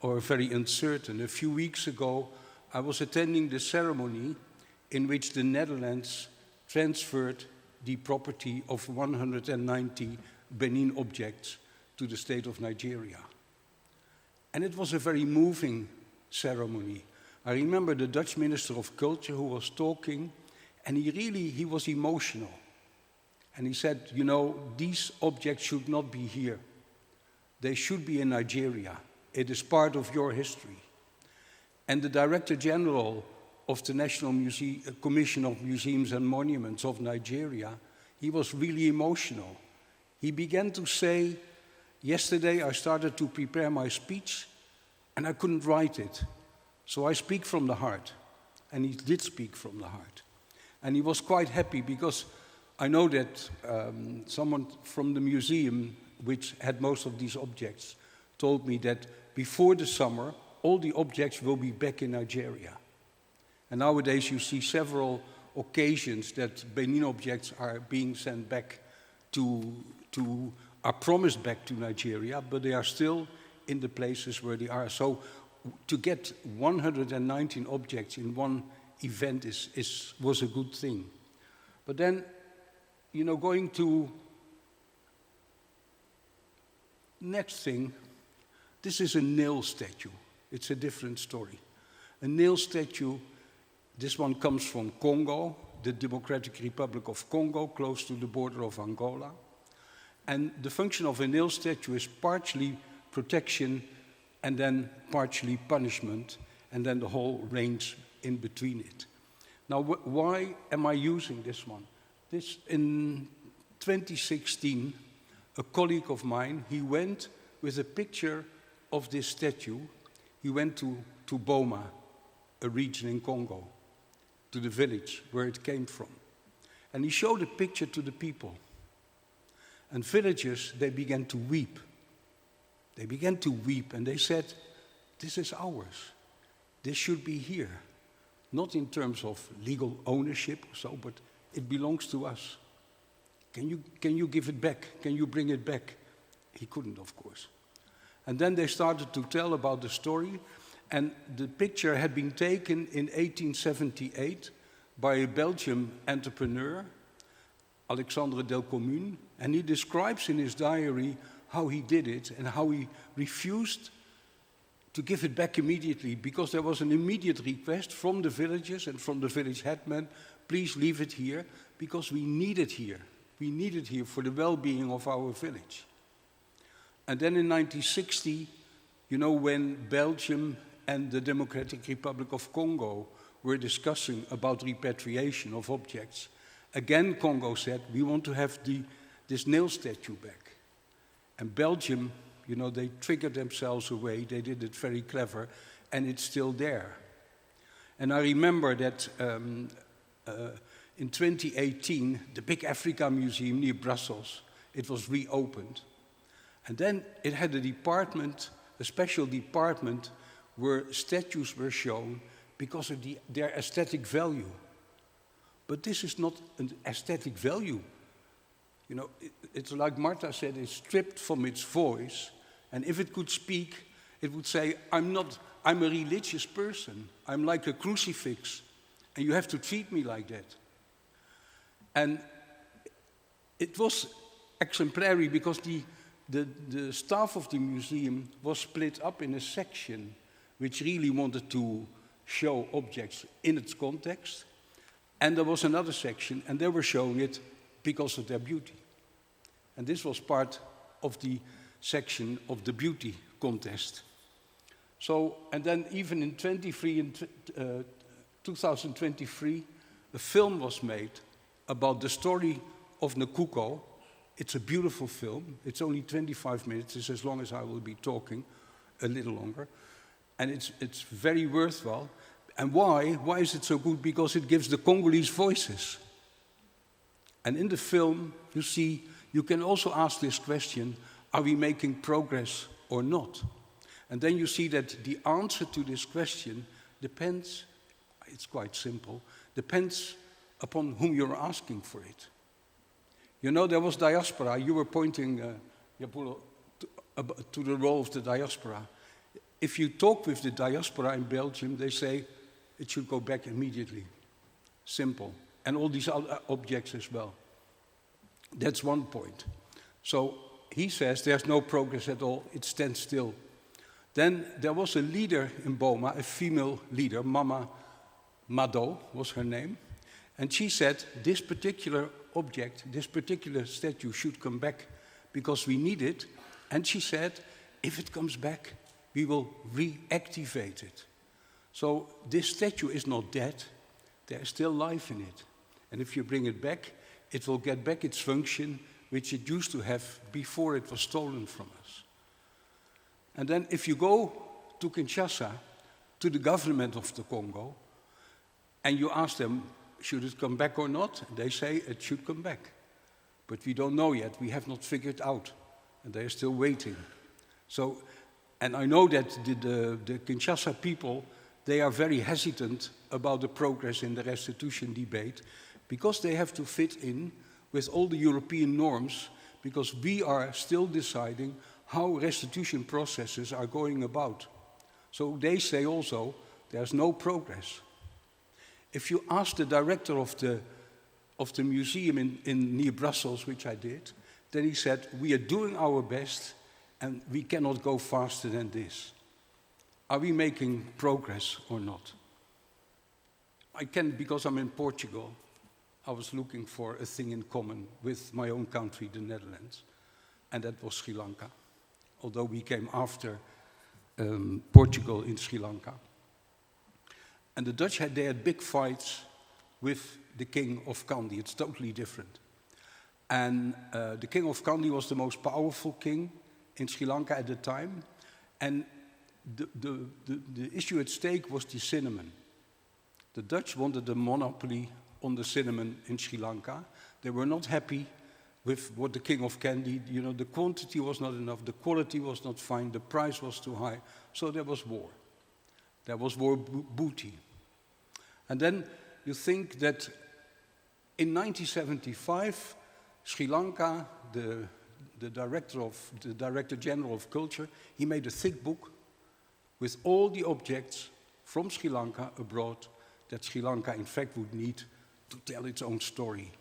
or very uncertain. A few weeks ago, I was attending the ceremony in which the Netherlands transferred the property of 190 Benin objects to the state of Nigeria. And it was a very moving ceremony. I remember the Dutch Minister of Culture who was talking, and he was emotional. And he said, you know, these objects should not be here. They should be in Nigeria. It is part of your history. And the Director General of the National Commission of Museums and Monuments of Nigeria, he was really emotional. He began to say, yesterday I started to prepare my speech and I couldn't write it. So I speak from the heart. And he did speak from the heart. And he was quite happy because I know that someone from the museum, which had most of these objects, told me that before the summer, all the objects will be back in Nigeria. And nowadays you see several occasions that Benin objects are being sent back are promised back to Nigeria, but they are still in the places where they are. So to get 119 objects in one event was a good thing. But then, you know, going to next thing, this is a nail statue. It's a different story. A nail statue, this one comes from Congo, the Democratic Republic of Congo, close to the border of Angola. And the function of a nail statue is partially protection and then partially punishment, and then the whole range in between it. Now, why am I using this one? In 2016, a colleague of mine, he went with a picture of this statue. He went to Boma, a region in Congo, to the village where it came from. And he showed a picture to the people. And villagers, they began to weep. They began to weep and they said, this is ours. This should be here. Not in terms of legal ownership or so, but it belongs to us. Can you give it back? Can you bring it back? He couldn't, of course. And then they started to tell about the story. And the picture had been taken in 1878 by a Belgian entrepreneur, Alexandre Delcommune. And he describes in his diary how he did it and how he refused to give it back immediately because there was an immediate request from the villagers and from the village headman, please leave it here because we need it here. We need it here for the well-being of our village. And then in 1960, you know, when Belgium and the Democratic Republic of Congo were discussing about repatriation of objects, again Congo said, we want to have this nail statue back. And Belgium, you know, they triggered themselves away, they did it very clever, and it's still there. And I remember that in 2018, the big Africa Museum near Brussels, it was reopened. And then it had a department, a special department, where statues were shown because of their aesthetic value. But this is not an aesthetic value. You know, it's like Marta said, it's stripped from its voice, and if it could speak, it would say, I'm a religious person. I'm like a crucifix, and you have to treat me like that. And it was exemplary because the staff of the museum was split up in a section which really wanted to show objects in its context, and there was another section, and they were showing it because of their beauty. And this was part of the section of the beauty contest. So, and then even in 2023, a film was made about the story of Nkuko. It's a beautiful film. It's only 25 minutes. It's as long as I will be talking, a little longer. And it's very worthwhile. And why? Why is it so good? Because it gives the Congolese voices. And in the film, you see, you can also ask this question, are we making progress or not? And then you see that the answer to this question depends, it's quite simple, depends upon whom you're asking for it. You know, there was diaspora. You were pointing, NJABULO, to the role of the diaspora. If you talk with the diaspora in Belgium, they say it should go back immediately. Simple. And all these other objects as well. That's one point. So he says there's no progress at all, it stands still. Then there was a leader in Boma, a female leader, Mama Mado was her name, and she said this particular object, this particular statue should come back because we need it. And she said, if it comes back, we will reactivate it. So this statue is not dead, there is still life in it. And if you bring it back, it will get back its function which it used to have before it was stolen from us. And then if you go to Kinshasa, to the government of the Congo, and you ask them, should it come back or not? They say it should come back. But we don't know yet, we have not figured out, and they are still waiting. So, and I know that the Kinshasa people, they are very hesitant about the progress in the restitution debate, because they have to fit in with all the European norms, because we are still deciding how restitution processes are going about. So they say also, there's no progress. If you ask the director of the museum near Brussels, which I did, then he said, we are doing our best and we cannot go faster than this. Are we making progress or not? I can, because I'm in Portugal, I was looking for a thing in common with my own country, the Netherlands, and that was Sri Lanka, although we came after Portugal in Sri Lanka. And the Dutch they had big fights with the King of Kandy. It's totally different. And the King of Kandy was the most powerful king in Sri Lanka at the time. And the issue at stake was the cinnamon. The Dutch wanted the monopoly on the cinnamon in Sri Lanka. They were not happy with what the King of Kandy, you know, the quantity was not enough, the quality was not fine, the price was too high. So there was war. There was war booty. And then you think that in 1975, Sri Lanka, the Director General of Culture, he made a thick book with all the objects from Sri Lanka abroad that Sri Lanka in fact would need to tell its own story,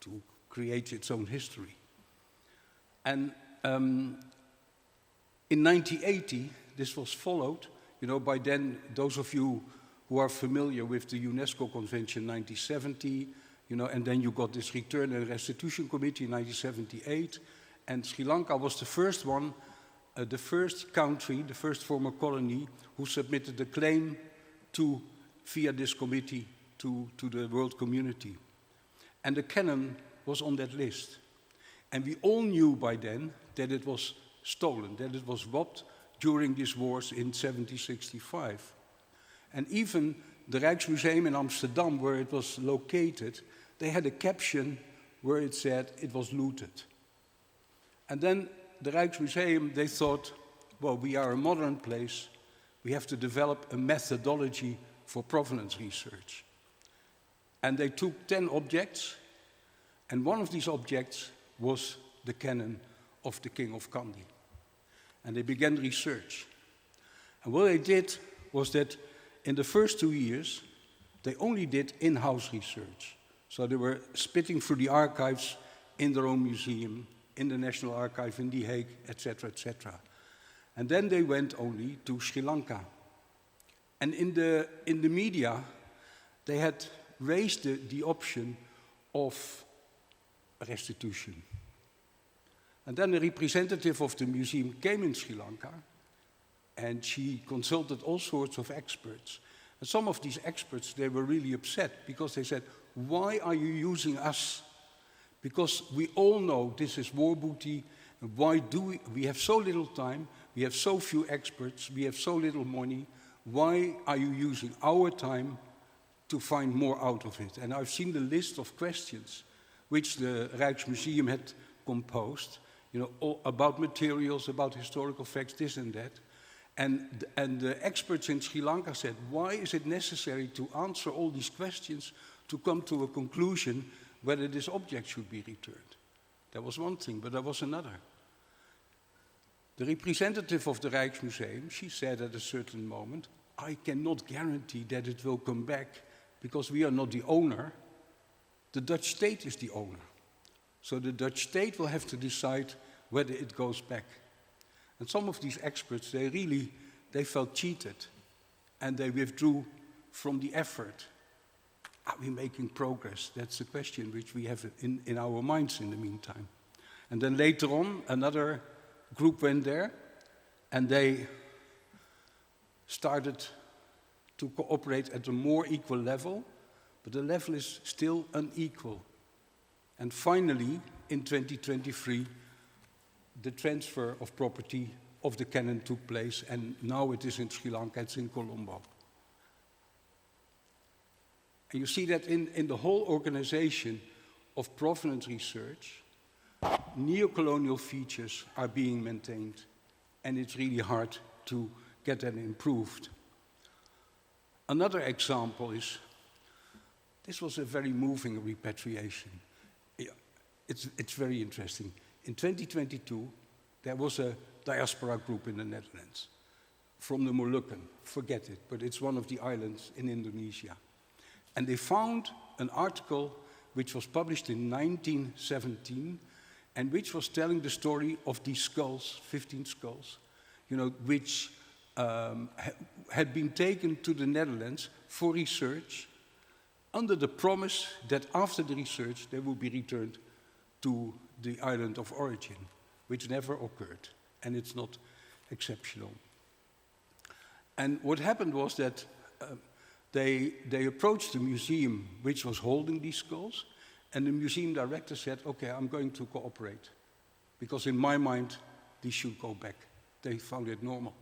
to create its own history. And in 1980, this was followed, you know, by then, those of you who are familiar with the UNESCO Convention 1970, you know, and then you got this Return and Restitution Committee in 1978, and Sri Lanka was the first one, the first country, the first former colony, who submitted a claim to, via this committee, to the world community. And the cannon was on that list. And we all knew by then that it was stolen, that it was robbed during these wars in 1765. And even the Rijksmuseum in Amsterdam, where it was located, they had a caption where it said it was looted. And then the Rijksmuseum, they thought, well, we are a modern place, we have to develop a methodology for provenance research. And they took 10 objects, and one of these objects was the canon of the King of Kandy. And they began research. And what they did was that in the first 2 years, they only did in-house research. So they were spitting through the archives in their own museum, in the National Archive in The Hague, etc., etc. And then they went only to Sri Lanka. And in the media, they had raised the option of restitution. And then a representative of the museum came in Sri Lanka, and she consulted all sorts of experts. And some of these experts, they were really upset because they said, why are you using us? Because we all know this is war booty, and why do we have so little time, we have so few experts, we have so little money, why are you using our time to find more out of it? And I've seen the list of questions which the Rijksmuseum had composed, you know, all about materials, about historical facts, this and that. And the experts in Sri Lanka said, why is it necessary to answer all these questions to come to a conclusion whether this object should be returned? That was one thing, but there was another. The representative of the Rijksmuseum, she said at a certain moment, I cannot guarantee that it will come back because we are not the owner. The Dutch state is the owner. So the Dutch state will have to decide whether it goes back. And some of these experts, they felt cheated, and they withdrew from the effort. Are we making progress? That's the question which we have in our minds in the meantime. And then later on, another group went there, and they started to cooperate at a more equal level, but the level is still unequal. And finally, in 2023, the transfer of property of the canon took place, and now it is in Sri Lanka, it's in Colombo. And you see that in the whole organization of provenance research, neo-colonial features are being maintained, and it's really hard to get them improved. Another example is, this was a very moving repatriation. It's very interesting. In 2022, there was a diaspora group in the Netherlands from the Moluccan, forget it, but it's one of the islands in Indonesia. And they found an article which was published in 1917 and which was telling the story of these skulls, 15 skulls, you know, which had been taken to the Netherlands for research under the promise that after the research they would be returned to the island of origin, which never occurred, and it's not exceptional. And what happened was that they approached the museum which was holding these skulls, and the museum director said, okay, I'm going to cooperate, because in my mind, these should go back. They found it normal.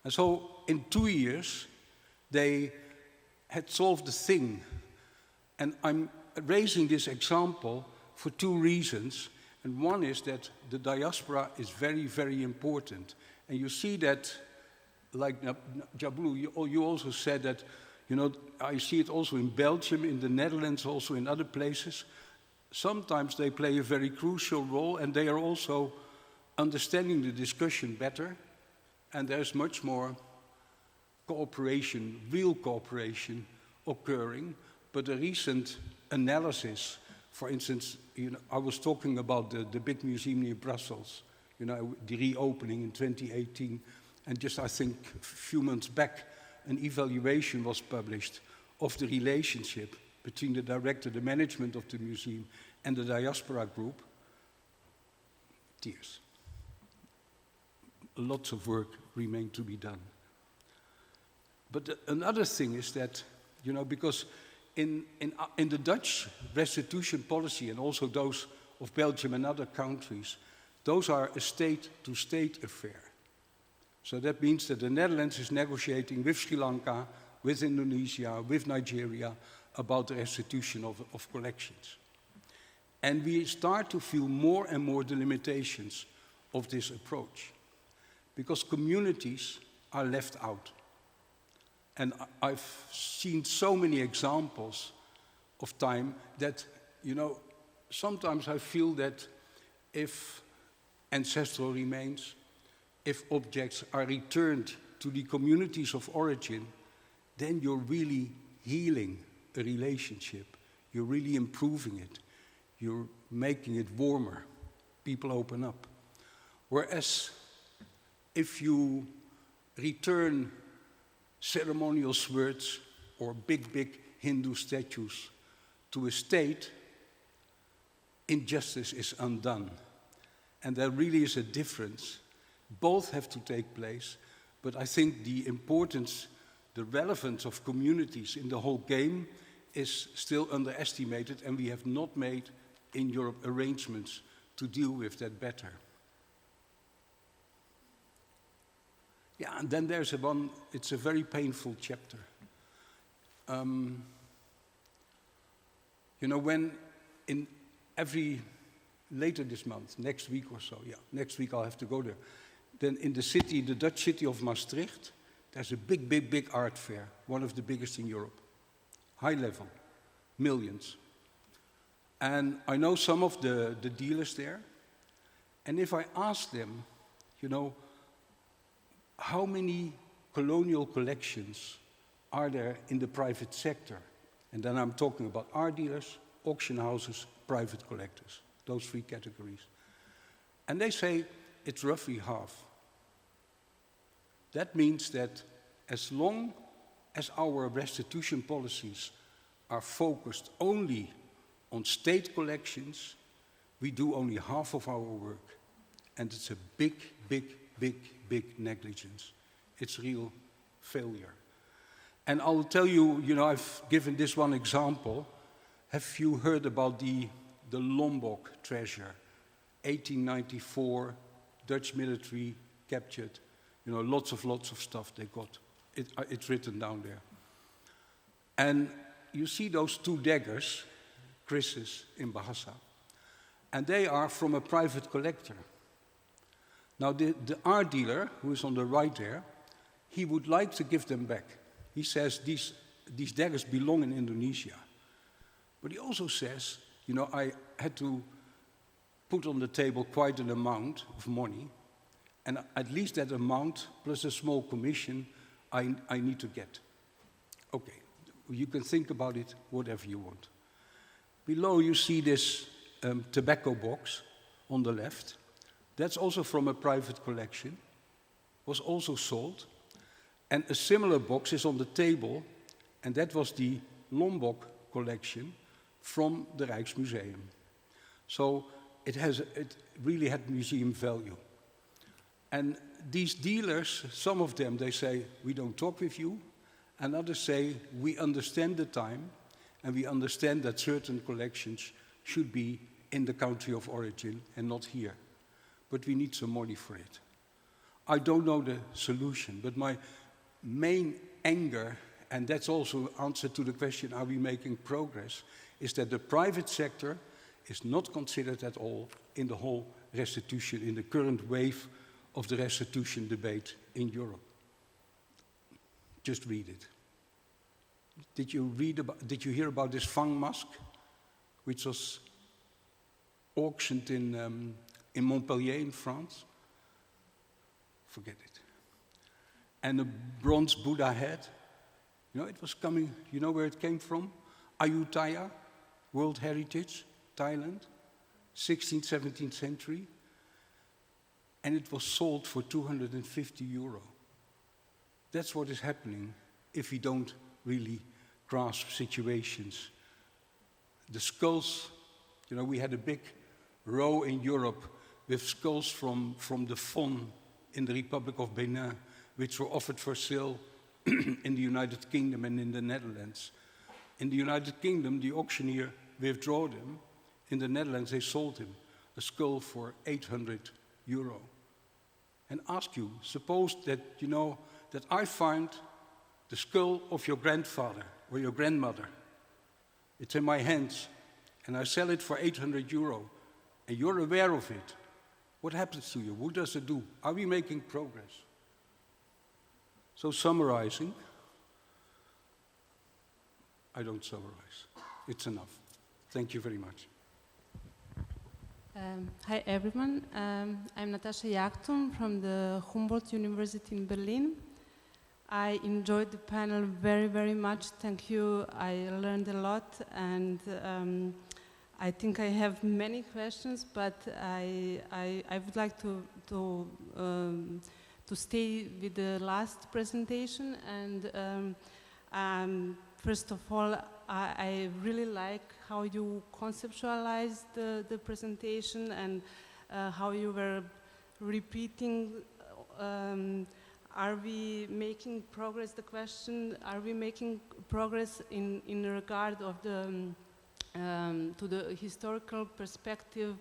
And so in 2 years, they had solved the thing. And I'm raising this example for 2 reasons. And one is that the diaspora is very, very important. And you see that, like NJABULO, you also said that, you know, I see it also in Belgium, in the Netherlands, also in other places. Sometimes they play a very crucial role, and they are also understanding the discussion better. And there's much more cooperation, real cooperation, occurring. But a recent analysis, for instance, you know, I was talking about the big museum near Brussels, you know, the reopening in 2018, and just I think a few months back, an evaluation was published of the relationship between the director, the management of the museum, and the diaspora group. Tears. Lots of work remained to be done. But another thing is that, you know, because in the Dutch restitution policy, and also those of Belgium and other countries, those are a state-to-state affair. So that means that the Netherlands is negotiating with Sri Lanka, with Indonesia, with Nigeria, about the restitution of collections. And we start to feel more and more the limitations of this approach, because communities are left out And I've seen so many examples of time that, sometimes I feel that if ancestral remains, if objects are returned to the communities of origin, then you're really healing a relationship. You're really improving it. You're making it warmer. People open up. Whereas if you return ceremonial swords or big Hindu statues to a state, injustice is undone. And there really is a difference. Both have to take place, but I think the importance, the relevance of communities in the whole game is still underestimated, and we have not made in Europe arrangements to deal with that better. Yeah, and then there's it's a very painful chapter. When later this month, next week or so, next week I'll have to go there, then in the Dutch city of Maastricht, there's a big art fair, one of the biggest in Europe. High level, millions. And I know some of the dealers there, and if I ask them, how many colonial collections are there in the private sector? And then I'm talking about art dealers, auction houses, private collectors, those three categories. And they say it's roughly half. That means that as long as our restitution policies are focused only on state collections, we do only half of our work. And it's a big negligence. It's real failure. And I'll tell you, I've given this one example. Have you heard about the Lombok treasure? 1894, Dutch military captured, lots of stuff they got. It's written down there. And you see those two daggers, krises in Bahasa, and they are from a private collector. Now the art dealer, who is on the right there, he would like to give them back. He says these daggers belong in Indonesia. But he also says, I had to put on the table quite an amount of money, and at least that amount plus a small commission I need to get. Okay, you can think about it whatever you want. Below you see this tobacco box on the left. That's also from a private collection, was also sold. And a similar box is on the table, and that was the Lombok collection from the Rijksmuseum. So it really had museum value. And these dealers, some of them, they say, we don't talk with you, and others say, we understand the time, and we understand that certain collections should be in the country of origin and not here. But we need some money for it. I don't know the solution, but my main anger, and that's also answer to the question, are we making progress, is that the private sector is not considered at all in the whole restitution, in the current wave of the restitution debate in Europe. Just read it. Did you hear about this Fang mask, which was auctioned in Montpellier in France? Forget it. And a bronze Buddha head. It was coming, where it came from? Ayutthaya, World Heritage, Thailand, 16th, 17th century. And it was sold for 250 euro. That's what is happening if we don't really grasp situations. The skulls, we had a big row in Europe with skulls from the Fon in the Republic of Benin, which were offered for sale in the United Kingdom and in the Netherlands. In the United Kingdom, the auctioneer withdrew them. In the Netherlands, they sold him a skull for 800 euro. And ask you, suppose that, that I find the skull of your grandfather or your grandmother. It's in my hands, and I sell it for 800 euro, and you're aware of it. What happens to you? What does it do? Are we making progress? So summarizing, I don't summarize. It's enough. Thank you very much. Hi everyone, I'm Natasha Jagton from the Humboldt University in Berlin. I enjoyed the panel very, very much. Thank you. I learned a lot, and I think I have many questions, but I would like to stay with the last presentation. And first of all, I really like how you conceptualized the presentation and how you were repeating. Are we making progress? The question: are we making progress in regard of the to the historical perspective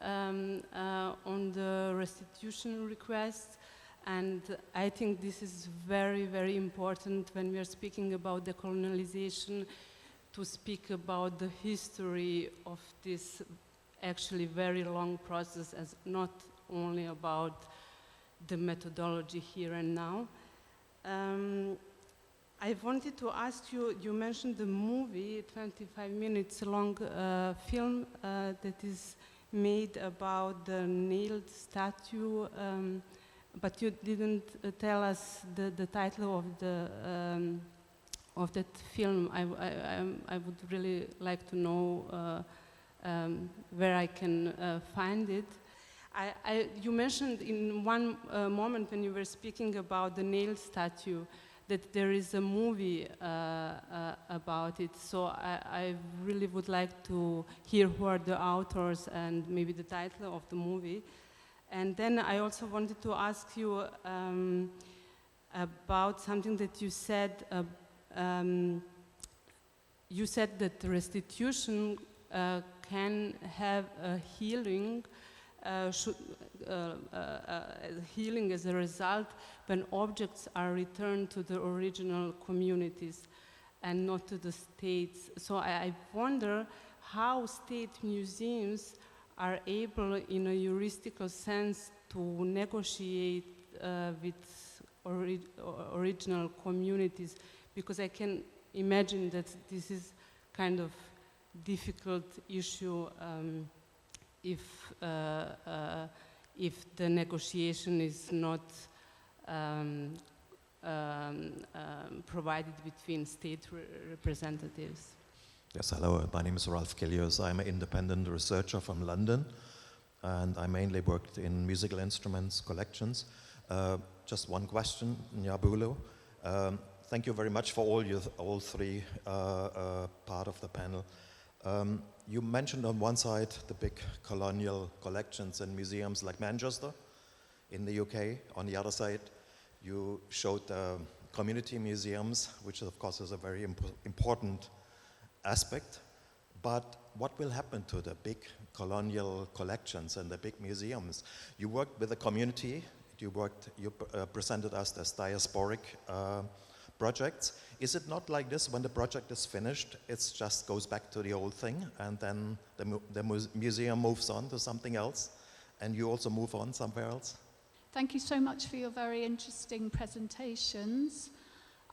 on the restitution requests? And I think this is very, very important when we are speaking about decolonialization, to speak about the history of this actually very long process, as not only about the methodology here and now. I wanted to ask you, you mentioned the movie, 25 minutes long film that is made about the nailed statue, but you didn't tell us the title of that film. I would really like to know where I can find it. You mentioned in one moment when you were speaking about the nailed statue that there is a movie about it. So I really would like to hear who are the authors and maybe the title of the movie. And then I also wanted to ask you about something that you said. You said that restitution can have a healing, healing as a result when objects are returned to the original communities and not to the states. So I wonder how state museums are able, in a heuristical sense, to negotiate with original communities, because I can imagine that this is kind of difficult issue if the negotiation is not provided between state representatives. Yes, hello, my name is Ralph Killius. I'm an independent researcher from London, and I mainly worked in musical instruments collections. Just one question, NJABULO. Thank you very much for all three part of the panel. You mentioned on one side the big colonial collections in museums like Manchester in the UK. On the other side, you showed community museums, which of course is a very important aspect. But what will happen to the big colonial collections and the big museums? You worked with the community. You presented us as diasporic projects. Is it not like this? When the project is finished, it just goes back to the old thing, and then the museum moves on to something else, and you also move on somewhere else? Thank you so much for your very interesting presentations.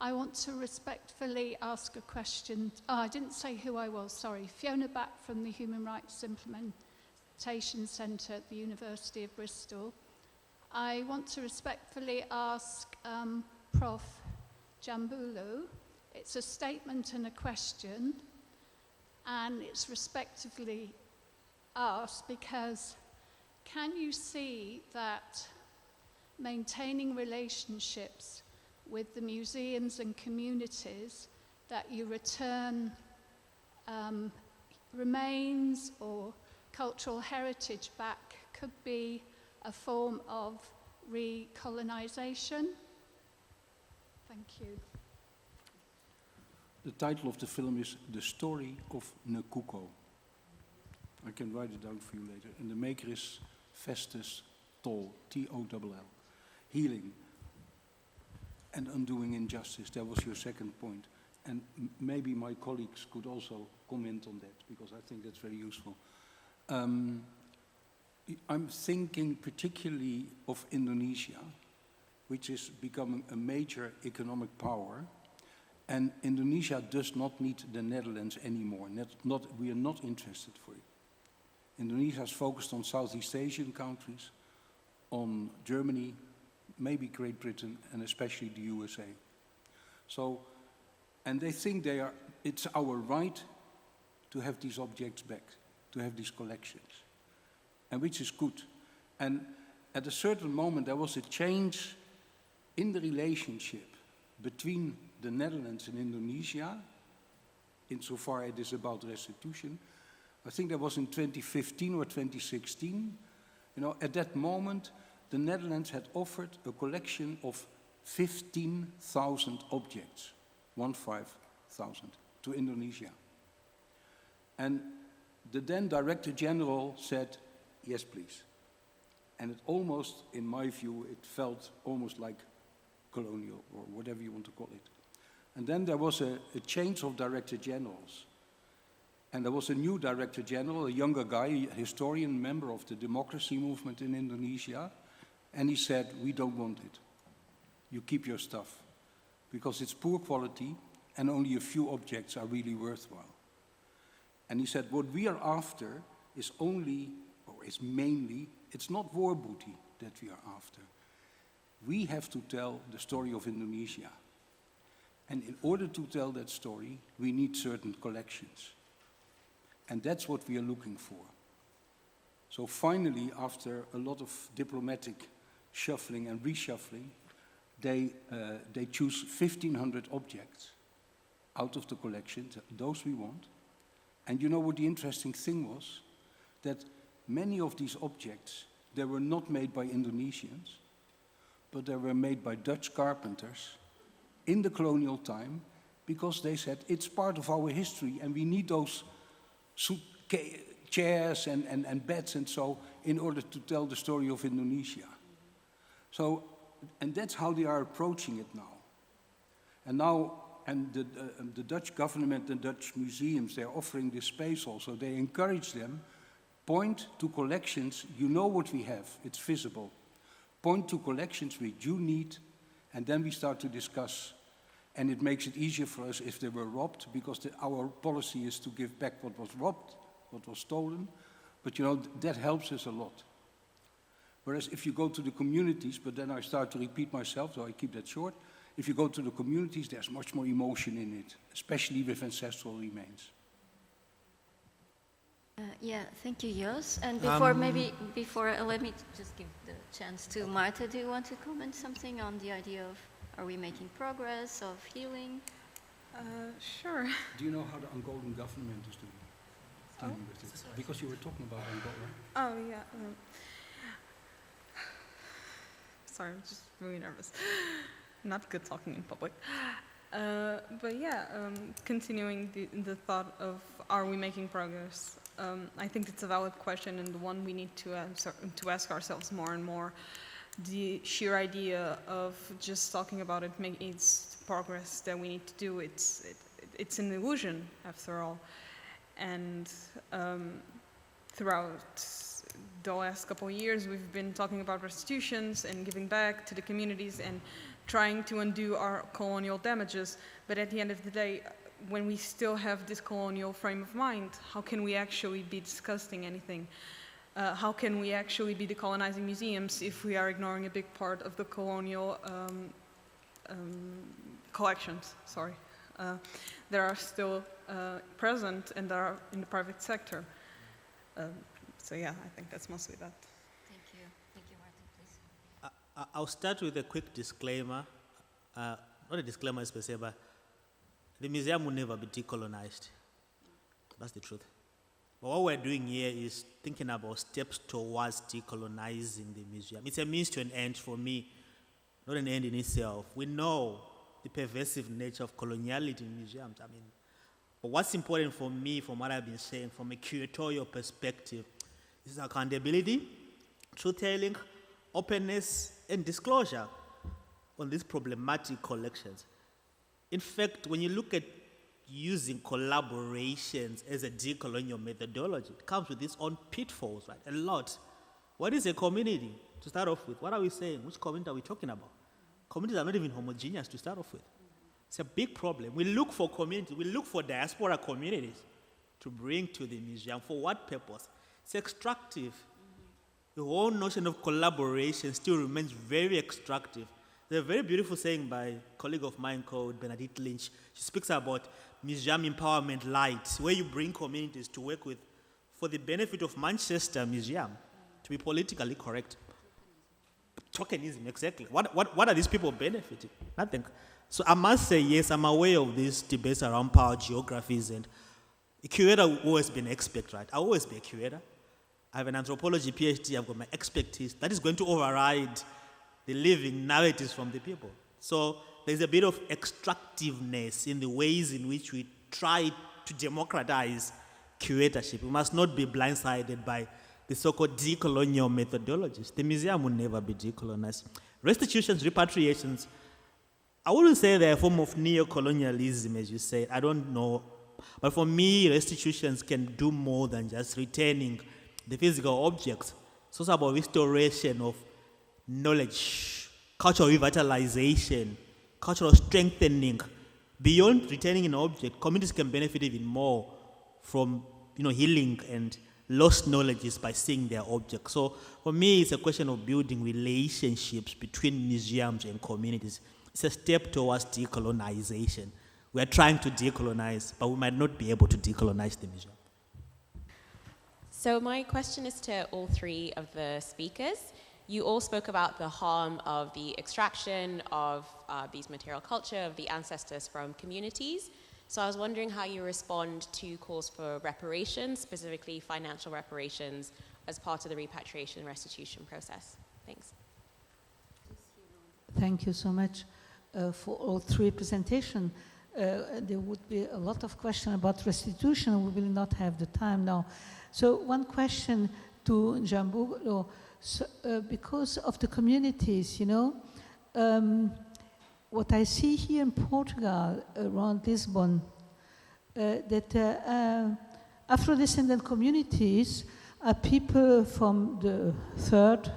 I want to respectfully ask a question. I didn't say who I was, sorry. Fiona Batt from the Human Rights Implementation Centre at the University of Bristol. I want to respectfully ask Prof. NJABULO. It's a statement and a question, and it's respectively asked because can you see that maintaining relationships with the museums and communities that you return remains or cultural heritage back could be a form of recolonization? Thank you. The title of the film is The Story of Nekuko. I can write it down for you later. And the maker is Festus Toll, T-O-L-L. Healing and undoing injustice, that was your second point. And maybe my colleagues could also comment on that, because I think that's very useful. I'm thinking particularly of Indonesia, which is becoming a major economic power. And Indonesia does not need the Netherlands anymore. We are not interested for it. Indonesia is focused on Southeast Asian countries, on Germany, maybe Great Britain, and especially the USA. So, and they think it's our right to have these objects back, to have these collections, and which is good. And at a certain moment, there was a change in the relationship between the Netherlands and Indonesia, insofar it is about restitution. I think that was in 2015 or 2016. You know, at that moment, the Netherlands had offered a collection of 15,000 objects, 15,000, to Indonesia. And the then Director General said, yes, please. And it almost, in my view, it felt almost like colonial, or whatever you want to call it. And then there was a change of Director Generals. And there was a new Director General, a younger guy, a historian, member of the democracy movement in Indonesia. And he said, we don't want it. You keep your stuff. Because it's poor quality and only a few objects are really worthwhile. And he said, what we are after is only, or is mainly, it's not war booty that we are after. We have to tell the story of Indonesia. And in order to tell that story, we need certain collections. And that's what we are looking for. So finally, after a lot of diplomatic shuffling and reshuffling, they choose 1,500 objects out of the collection, those we want. And you know what the interesting thing was? That many of these objects, they were not made by Indonesians, but they were made by Dutch carpenters in the colonial time, because they said, it's part of our history, and we need those chairs and beds and so, in order to tell the story of Indonesia. So, and that's how they are approaching it now. And now, the Dutch government and Dutch museums, they're offering this space also. They encourage them, point to collections, you know what we have, it's visible. Point to collections which you need, and then we start to discuss. And it makes it easier for us if they were robbed, because our policy is to give back what was robbed, what was stolen. But you know, that helps us a lot. Whereas if you go to the communities, but then I start to repeat myself, so I keep that short. If you go to the communities, there's much more emotion in it, especially with ancestral remains. Yeah, thank you, Jos. And before, let me just give the chance to Marta. Do you want to comment something on the idea of, are we making progress, of healing? Sure. Do you know how the Angolan government is dealing with it? Because you were talking about Angola. Oh, yeah. Sorry, I'm just really nervous. Not good talking in public. But yeah, continuing the thought of, are we making progress? I think it's a valid question, and the one we need to ask ourselves more and more. The sheer idea of just talking about it it's progress that we need to do. It's an illusion, after all. And throughout the last couple of years, we've been talking about restitutions and giving back to the communities and trying to undo our colonial damages. But at the end of the day, when we still have this colonial frame of mind, how can we actually be discussing anything? How can we actually be decolonizing museums if we are ignoring a big part of the colonial collections, that are still present and that are in the private sector? So yeah, I think that's mostly that. Thank you. Thank you, Martin, please. I'll start with a quick disclaimer. Not a disclaimer per se, but the museum will never be decolonized. That's the truth. But what we're doing here is thinking about steps towards decolonizing the museum. It's a means to an end for me, not an end in itself. We know the pervasive nature of coloniality in museums. But what's important for me, from what I've been saying, from a curatorial perspective, is accountability, truth-telling, openness, and disclosure on these problematic collections. In fact, when you look at using collaborations as a decolonial methodology, it comes with its own pitfalls, right? A lot. What is a community, to start off with? What are we saying? Which community are we talking about? Communities are not even homogeneous to start off with. It's a big problem. We look for communities, we look for diaspora communities to bring to the museum. For what purpose? It's extractive. The whole notion of collaboration still remains very extractive. There's a very beautiful saying by a colleague of mine called Benedict Lynch. She speaks about museum empowerment light, where you bring communities to work with for the benefit of Manchester Museum, to be politically correct. Tokenism, exactly. What are these people benefiting? Nothing. So I must say, yes, I'm aware of these debates around power geographies, and a curator will always be an expert, right? I'll always be a curator. I have an anthropology PhD, I've got my expertise. That is going to override the living narratives from the people. So there's a bit of extractiveness in the ways in which we try to democratize curatorship. We must not be blindsided by the so-called decolonial methodologies. The museum will never be decolonized. Restitutions, repatriations, I wouldn't say they're a form of neo-colonialism, as you said. I don't know. But for me, restitutions can do more than just returning the physical objects. It's also about restoration of knowledge, cultural revitalization, cultural strengthening. Beyond returning an object, communities can benefit even more from healing and lost knowledges by seeing their objects. So for me, it's a question of building relationships between museums and communities. It's a step towards decolonization. We are trying to decolonize, but we might not be able to decolonize the museum. So my question is to all three of the speakers. You all spoke about the harm of the extraction of these material culture, of the ancestors from communities. So I was wondering how you respond to calls for reparations, specifically financial reparations, as part of the repatriation and restitution process. Thanks. Thank you so much for all three presentations. There would be a lot of questions about restitution. We will not have the time now. So one question to NJABULO. So, because of the communities, what I see here in Portugal, around Lisbon, that Afro-descendant communities are people from the third,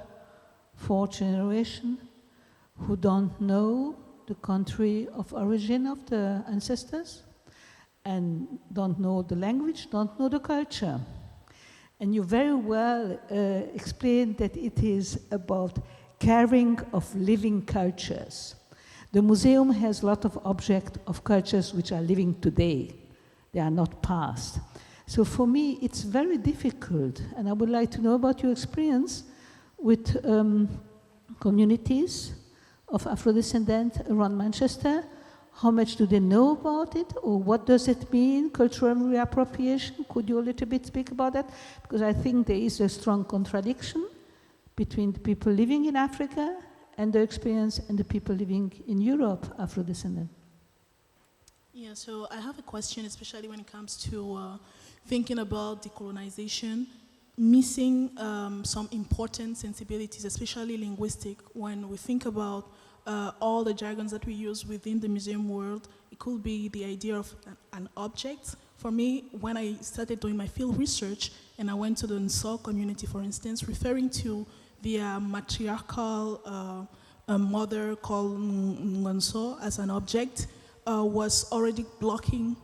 fourth generation who don't know the country of origin of the ancestors and don't know the language, don't know the culture. And you very well explained that it is about caring of living cultures. The museum has a lot of objects of cultures which are living today. They are not past. So for me, it's very difficult, and I would like to know about your experience with communities of Afro-descendants around Manchester. How much do they know about it, or what does it mean, cultural reappropriation? Could you a little bit speak about that? Because I think there is a strong contradiction between the people living in Africa and the experience and the people living in Europe, Afro-descendant. Yeah, so I have a question, especially when it comes to thinking about decolonization, missing some important sensibilities, especially linguistic, when we think about all the jargons that we use within the museum world. It could be the idea of an object. For me, when I started doing my field research and I went to the Nso community, for instance, referring to the matriarchal mother called Nso as an object was already blocking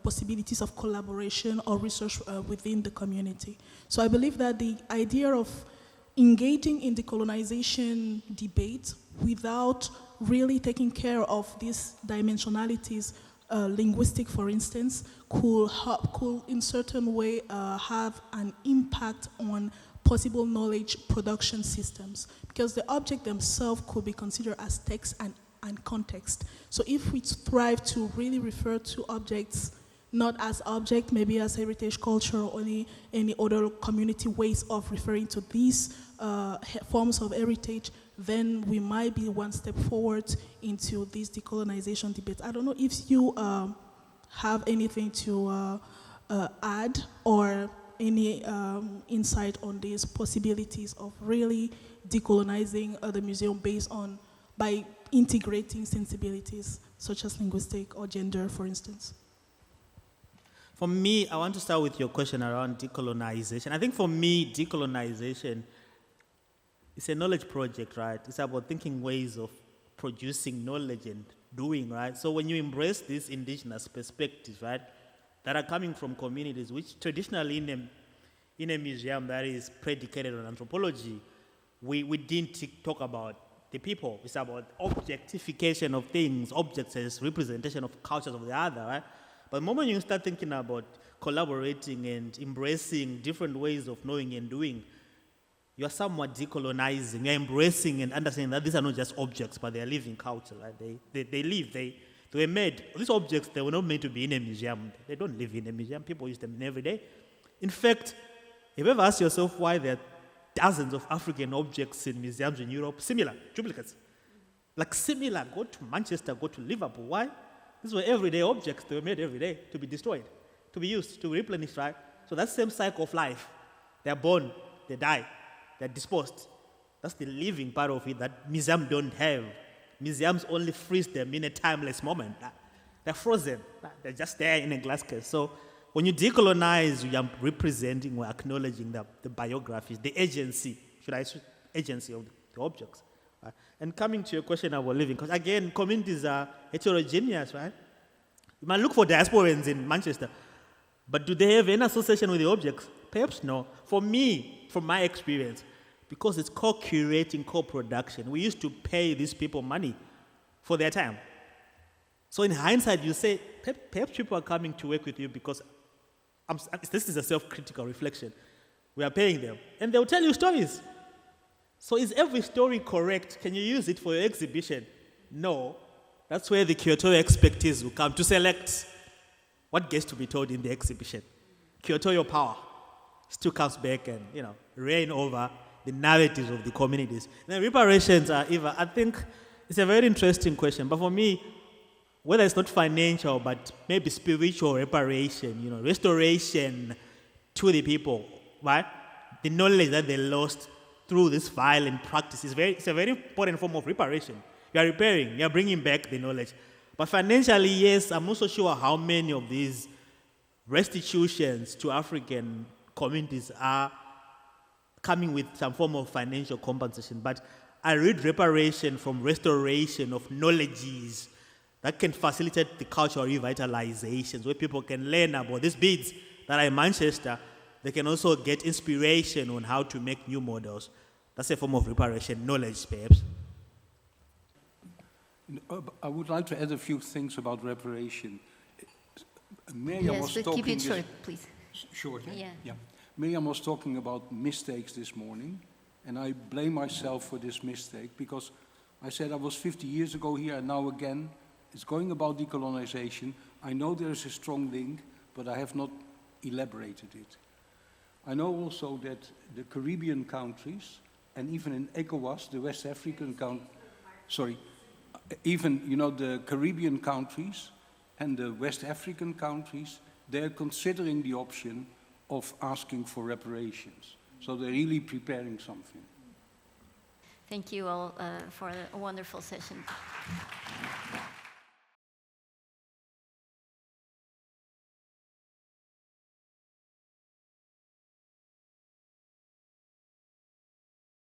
possibilities of collaboration or research within the community. So I believe that the idea of engaging in the colonization debate without really taking care of these dimensionalities, linguistic, for instance, could in certain way have an impact on possible knowledge production systems, because the object themselves could be considered as text and context. So if we strive to really refer to objects not as object, maybe as heritage culture or any other community ways of referring to these forms of heritage, then we might be one step forward into this decolonization debate. I don't know if you have anything to add or any insight on these possibilities of really decolonizing the museum by integrating sensibilities such as linguistic or gender, for instance. For me, I want to start with your question around decolonization. I think for me, decolonization is a knowledge project, right? It's about thinking ways of producing knowledge and doing, right? So when you embrace these indigenous perspectives, right, that are coming from communities which traditionally in a museum that is predicated on anthropology, we didn't talk about the people. It's about objectification of things, objects as representation of cultures of the other, right? But the moment you start thinking about collaborating and embracing different ways of knowing and doing, you are somewhat decolonizing. You're embracing and understanding that these are not just objects, but they are living culture. Right? They live. They were made. These objects, they were not made to be in a museum. They don't live in a museum. People use them every day. In fact, have you ever asked yourself why there are dozens of African objects in museums in Europe? Similar, duplicates. Like similar. Go to Manchester, go to Liverpool. Why? These were everyday objects. They were made every day to be destroyed, to be used, to be replenished, right? So that same cycle of life. They're born, they die. They're disposed. That's the living part of it that museums don't have. Museums only freeze them in a timeless moment. They're frozen. They're just there in a glass case. So when you decolonize, you are representing or acknowledging the biographies, the agency, agency of the objects. Right? And coming to your question about living, because again, communities are heterogeneous, right? You might look for diasporans in Manchester, but do they have any association with the objects? Perhaps no. For me, from my experience, because it's co-curating, co-production, we used to pay these people money for their time. So in hindsight, you say, perhaps people are coming to work with you because this is a self-critical reflection. We are paying them. And they'll tell you stories. So is every story correct? Can you use it for your exhibition? No. That's where the curatorial expertise will come to select what gets to be told in the exhibition. Curatorial power still comes back and, reign over the narratives of the communities. Then reparations are even, I think it's a very interesting question, but for me, whether it's not financial, but maybe spiritual reparation, restoration to the people, right? The knowledge that they lost through this violent practice it's a very important form of reparation. You are repairing, you are bringing back the knowledge. But financially, yes, I'm not so sure how many of these restitutions to African communities are coming with some form of financial compensation. But I read reparation from restoration of knowledges that can facilitate the cultural revitalizations, where people can learn about these beads that are in Manchester. They can also get inspiration on how to make new models. That's a form of reparation, knowledge, perhaps. I would like to add a few things about reparation. Miriam was but talking keep it short, please. Short, eh? Yeah. Miriam was talking about mistakes this morning, and I blame myself for this mistake because I said I was 50 years ago here, and now again, it's going about decolonization. I know there is a strong link, but I have not elaborated it. I know also that the Caribbean countries, and even in ECOWAS, the West African the Caribbean countries and the West African countries, they're considering the option of asking for reparations. So they're really preparing something. Thank you all for a wonderful session.